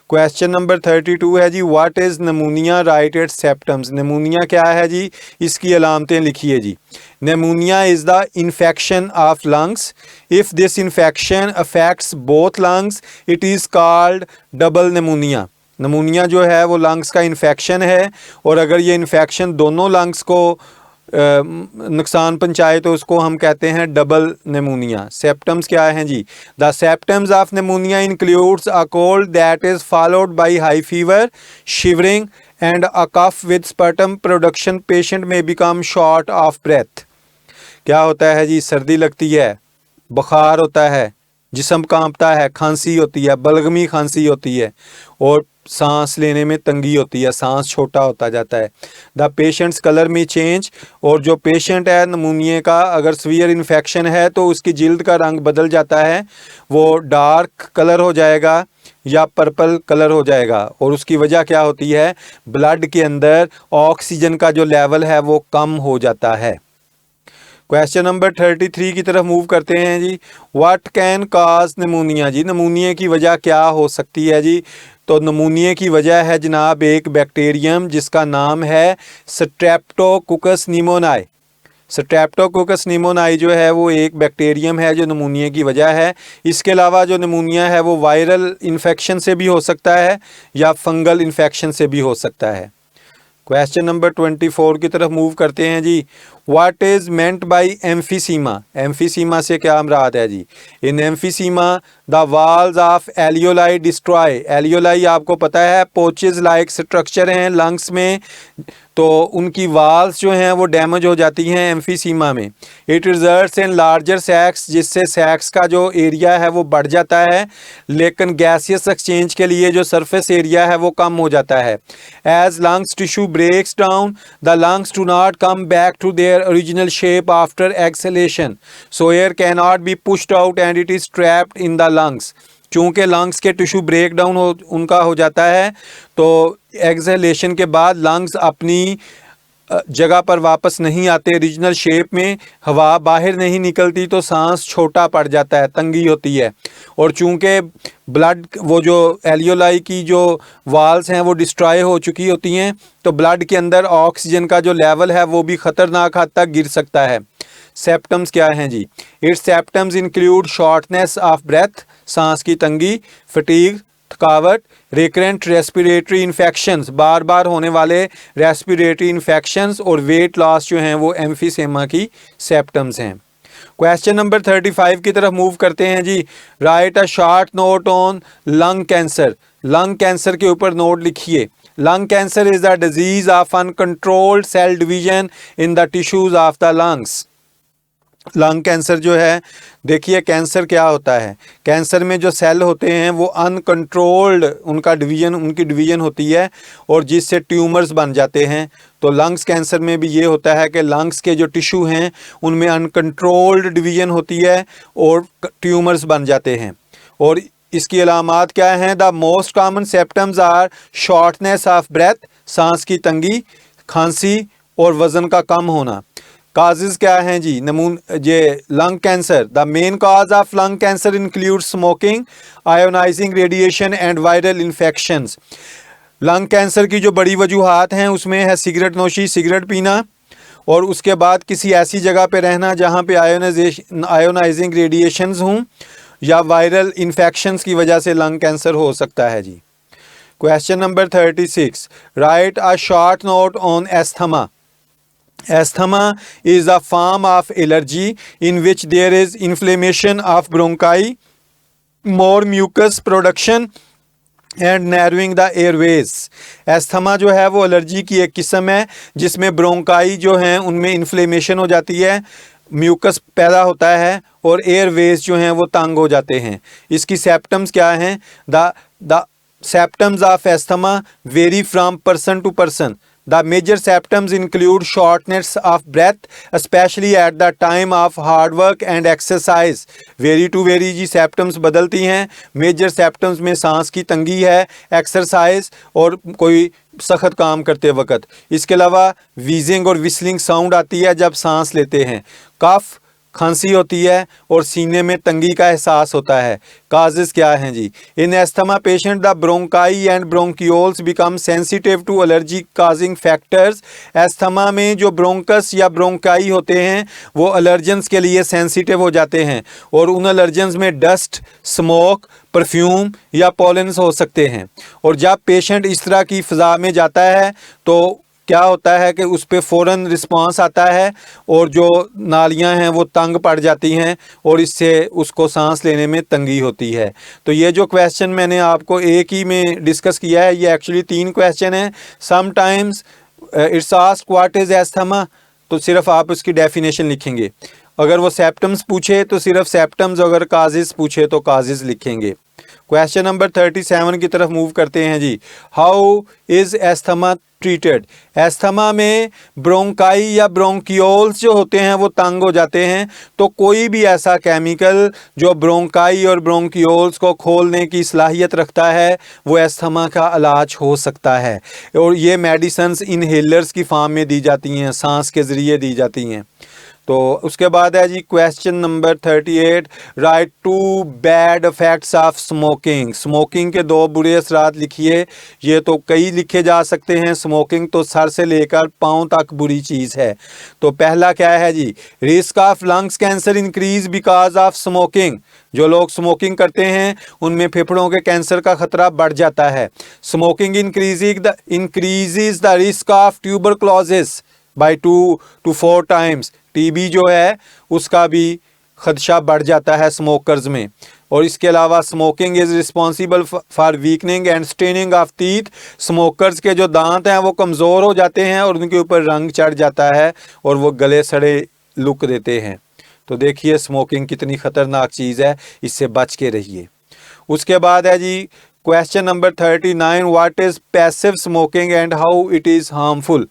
क्वेश्चन नंबर 32 है जी, what is pneumonia, write its symptoms. Pneumonia क्या है जी, इसकी अलामतें लिखिए जी। Pneumonia is the infection of lungs. If this infection affects both lungs it is called double pneumonia. Pneumonia जो है वो लंग्स का इन्फेक्शन है, और अगर ये इन्फेक्शन दोनों लंग्स को नुकसान पहुंचाए तो उसको हम कहते हैं डबल नेमोनिया। सिम्पटम्स क्या हैं जी? The symptoms of pneumonia includes a cold that is followed by high fever, shivering and a cough with sputum production. Patient may become short of breath. क्या होता है जी? सर्दी लगती है, बुखार होता है, जिस्म कांपता है, खांसी होती है, बलगमी खांसी होती है, और सांस लेने में तंगी होती है, सांस छोटा होता जाता है। द पेशेंट्स कलर में चेंज, और जो पेशेंट है नमूनिया का, अगर सीवियर इन्फेक्शन है तो उसकी जिल्द का रंग बदल जाता है, वो डार्क कलर हो जाएगा या पर्पल कलर हो जाएगा। और उसकी वजह क्या होती है? ब्लड के अंदर ऑक्सीजन का जो लेवल है वो कम हो जाता है। क्वेश्चन नंबर 33 की तरफ मूव करते हैं जी। व्हाट कैन काज नमूनिया जी? नमूनिया की वजह क्या हो सकती है जी? तो नमूनिया की वजह है जनाब एक बैक्टीरियम जिसका नाम है स्ट्रेप्टोकोकस निमोनाई। स्ट्रेप्टोकोकस निमोनाई जो है वो एक बैक्टीरियम है जो नमूनिया की वजह है। इसके अलावा जो नमूनिया है वो वायरल इन्फेक्शन से भी हो सकता है या फंगल इन्फेक्शन से भी हो सकता है। क्वेश्चन नंबर 24 की तरफ मूव करते हैं जी। What is meant by emphysema? Emphysema से क्या मुराद है जी? In emphysema the walls of alveoli destroy. Alveoli आपको पता है पोचेज लाइक स्ट्रक्चर हैं लंग्स में, तो उनकी वॉल्स जो हैं वो डैमेज हो जाती हैं एम्फीसीमा में। इट रिजल्ट्स इन लार्जर सैक्स, जिससे सैक्स का जो एरिया है वो बढ़ जाता है, लेकिन गैसियस एक्सचेंज के लिए जो सरफेस एरिया है वो कम हो जाता है। As lungs tissue breaks down the lungs do not come back to their original shape after exhalation, so air cannot be pushed out and it is trapped in the lungs। चूँकि lungs के tissue break down उनका हो जाता है, तो exhalation के बाद lungs अपनी जगह पर वापस नहीं आते ओरिजिनल शेप में, हवा बाहर नहीं निकलती, तो सांस छोटा पड़ जाता है, तंगी होती है। और चूँकि ब्लड वो जो एलियोलाई की जो वाल्स हैं वो डिस्ट्रॉय हो चुकी होती हैं, तो ब्लड के अंदर ऑक्सीजन का जो लेवल है वो भी ख़तरनाक हद तक गिर सकता है। सिम्पटम्स क्या हैं जी? Its symptoms include shortness of breath, सांस की तंगी, फटीग, थकावट, रिकरेंट रेस्पिरेटरी इन्फेक्शंस, बार बार होने वाले रेस्पिरेटरी इन्फेक्शंस, और वेट लॉस जो हैं वो एम्फीसेमा की सिम्पटम्स हैं। क्वेश्चन नंबर 35 की तरफ मूव करते हैं जी। Write a short note on lung cancer. Lung cancer के ऊपर नोट लिखिए। Lung cancer is the disease of uncontrolled cell division in the tissues of the lungs. Lung cancer जो है, देखिए कैंसर क्या होता है, कैंसर में जो सेल होते हैं वो अनकंट्रोल्ड उनकी डिवीज़न होती है और जिससे ट्यूमर्स बन जाते हैं। तो लंग्स कैंसर में भी ये होता है कि लंग्स के जो टिश्यू हैं उनमें अनकंट्रोल्ड डिवीज़न होती है और ट्यूमर्स बन जाते हैं। और इसकी अलामात क्या हैं? The most common symptoms are shortness of breath, सांस की तंगी, खांसी और वज़न का कम होना। काजेज़ क्या हैं जी? ये lung cancer, the main cause of lung cancer include smoking, ionising radiation and viral infections. Lung cancer की जो बड़ी वजूहात हैं उसमें है सिगरेट नोशी, सिगरेट पीना, और उसके बाद किसी ऐसी जगह पे रहना जहाँ पे आयोनाइजिंग रेडिएशंस हों, या वायरल इन्फेक्शंस की वजह से लंग कैंसर हो सकता है जी। Question number 36, write a short note on asthma. Asthma is a form of allergy in which there is inflammation of bronchi, more mucus production and narrowing the airways। Asthma जो है वो allergy की एक किस्म है जिसमें ब्रोंकाई जो हैं उनमें इन्फ्लेमेशन हो जाती है, म्यूकस पैदा होता है और एयरवेज जो हैं वो तंग हो जाते हैं। इसकी सिम्पटम्स क्या हैं? The symptoms of asthma vary from person to person. The major symptoms include shortness of breath, especially at the time of hard work and exercise। Vary to vary जी symptoms बदलती हैं। Major symptoms में सांस की तंगी है, exercise और कोई सख्त काम करते वक्त। इसके अलावा wheezing और whistling साउंड आती है जब सांस लेते हैं, कफ, खांसी होती है और सीने में तंगी का एहसास होता है। काजेज़ क्या हैं जी? In asthma patient the bronchi and bronchioles become sensitive to allergy causing factors. Asthma में जो ब्रोंकस या ब्रोंकाई होते हैं वो अलर्जेंस के लिए सेंसिटिव हो जाते हैं और उन अलर्जेंस में डस्ट, स्मोक, परफ्यूम या पॉलेंस हो सकते हैं। और जब पेशेंट इस तरह की फ़ज़ा में जाता है तो क्या होता है कि उस पर फ़ौरन रिस्पांस आता है और जो नालियां हैं वो तंग पड़ जाती हैं और इससे उसको सांस लेने में तंगी होती है। तो ये जो क्वेश्चन मैंने आपको एक ही में डिस्कस किया है, ये एक्चुअली 3 क्वेश्चन हैं। Sometimes it's asked what is asthma, तो सिर्फ आप उसकी डेफिनेशन लिखेंगे। अगर वो सिम्पटम्स पूछे तो सिर्फ सिम्पटम्स, अगर काजेज़ पूछे तो काजेज़ लिखेंगे। क्वेश्चन नंबर 37 की तरफ मूव करते हैं जी। How is asthma treated? Asthma में ब्रोंकाई या ब्रोंकियोल्स जो होते हैं वो तंग हो जाते हैं, तो कोई भी ऐसा केमिकल जो ब्रोंकाई और ब्रोंकियोल्स को खोलने की सलाहियत रखता है वो एस्थमा का इलाज हो सकता है। और ये मेडिसिन्स इनहेलर्स की फॉर्म में दी जाती हैं, सांस के ज़रिए दी जाती हैं। तो उसके बाद है जी question number 38, write 2 bad effects of smoking. Smoking के 2 बुरे असरात लिखिए। ये तो कई लिखे जा सकते हैं, स्मोकिंग तो सर से लेकर पाँव तक बुरी चीज़ है। तो पहला क्या है जी? Risk of lungs cancer increase because of smoking. जो लोग स्मोकिंग करते हैं उनमें फेफड़ों के कैंसर का खतरा बढ़ जाता है। Smoking increases the risk of tuberculosis by 2 to 4 times. TB जो है उसका भी खदशा बढ़ जाता है स्मोकर्स में। और इसके अलावा smoking is responsible for weakening and staining of teeth. Smokers के जो दांत हैं वो कमज़ोर हो जाते हैं और उनके ऊपर रंग चढ़ जाता है और वो गले सड़े लुक देते हैं। तो देखिए स्मोकिंग कितनी ख़तरनाक चीज़ है, इससे बच के रहिए। उसके बाद है जी question number 39, what is passive smoking and how it is harmful.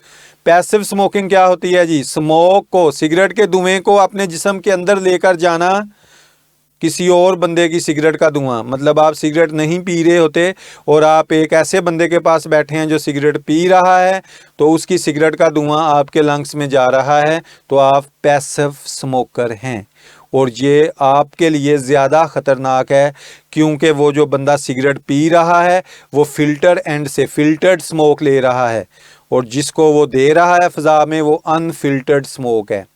Passive smoking क्या होती है जी? स्मोक को, सिगरेट के धुएं को अपने जिस्म के अंदर लेकर जाना, किसी और बंदे की सिगरेट का धुआं, मतलब आप सिगरेट नहीं पी रहे होते और आप एक ऐसे बंदे के पास बैठे हैं जो सिगरेट पी रहा है, तो उसकी सिगरेट का धुआं आपके लंग्स में जा रहा है, तो आप पैसिव स्मोकर हैं। और ये आपके लिए ज़्यादा ख़तरनाक है क्योंकि वो जो बंदा सिगरेट पी रहा है वो फ़िल्टर एंड से फ़िल्टर्ड स्मोक ले रहा है और जिसको वो दे रहा है फ़ज़ा में वो अनफिल्टर्ड स्मोक है।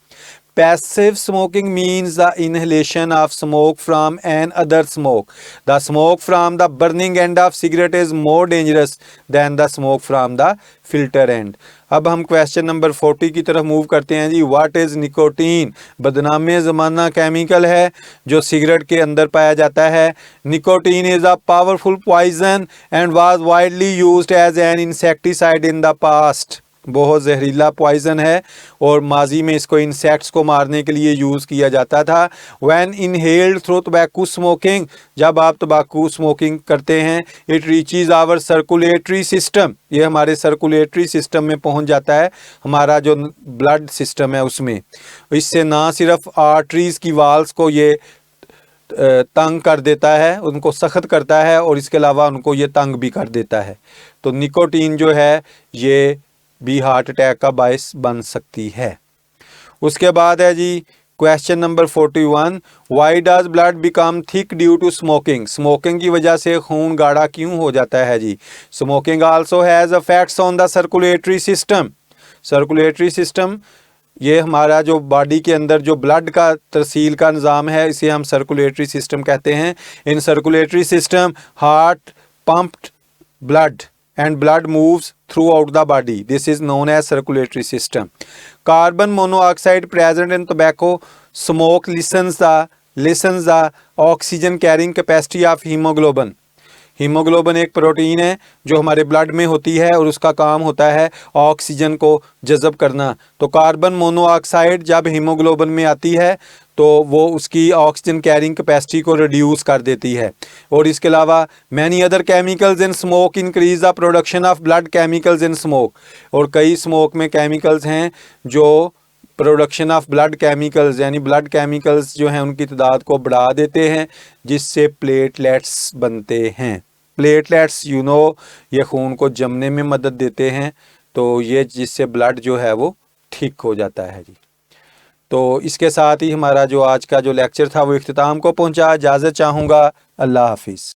Passive smoking means the inhalation of smoke from an other smoke. The smoke from the burning end of cigarette is more dangerous than the smoke from the filter end. अब हम question number 40 की तरफ move करते हैं जी। What is nicotine? बदनामे ज़माना chemical है जो सिगरेट के अंदर पाया जाता है। Nicotine is a powerful poison and was widely used as an insecticide in the past. बहुत जहरीला पॉइजन है और माजी में इसको इंसेक्ट्स को मारने के लिए यूज़ किया जाता था। When inhaled through tobacco smoking, जब आप तंबाकू स्मोकिंग करते हैं, it reaches our circulatory system, ये हमारे सर्कुलेटरी सिस्टम में पहुंच जाता है, हमारा जो ब्लड सिस्टम है उसमें। इससे ना सिर्फ आर्टरीज़ की वाल्स को ये तंग कर देता है, उनको सख्त करता है, और इसके अलावा उनको ये तंग भी कर देता है। तो निकोटीन जो है ये भी हार्ट अटैक का बायस बन सकती है। उसके बाद है जी question number 41, why does blood become thick due to smoking, smoking की वजह से खून गाढ़ा क्यों हो जाता है जी। Smoking also has effects on the circulatory system, circulatory system ये हमारा जो बॉडी के अंदर जो ब्लड का तरसील का निज़ाम है, इसे हम सर्कुलेटरी सिस्टम कहते हैं। In circulatory system heart pumped blood and blood moves throughout the body. This is known as circulatory system. Carbon monoxide present in tobacco smoke lessens the oxygen carrying capacity of hemoglobin. Haemoglobin एक protein है जो हमारे blood में होती है और उसका काम होता है ऑक्सीजन को जज़ब करना। तो कार्बन मोनोऑक्साइड जब हीमोग्लोबिन में आती है तो वो उसकी ऑक्सीजन कैरिंग कैपेसिटी को रिड्यूस कर देती है। और इसके अलावा many other chemicals in smoke increase the production of blood chemicals in smoke, और कई स्मोक में केमिकल्स हैं जो प्रोडक्शन ऑफ ब्लड केमिकल्स यानी ब्लड केमिकल्स जो हैं उनकी तादाद को बढ़ा देते हैं, जिससे प्लेटलेट्स बनते हैं। प्लेटलेट्स ये खून को जमने में मदद देते हैं, तो ये जिससे ब्लड जो है वो ठीक हो जाता है जी। तो इसके साथ ही हमारा जो आज का जो लेक्चर था वो इख्तिताम को पहुंचा। इजाज़त चाहूँगा। अल्लाह हाफिज़।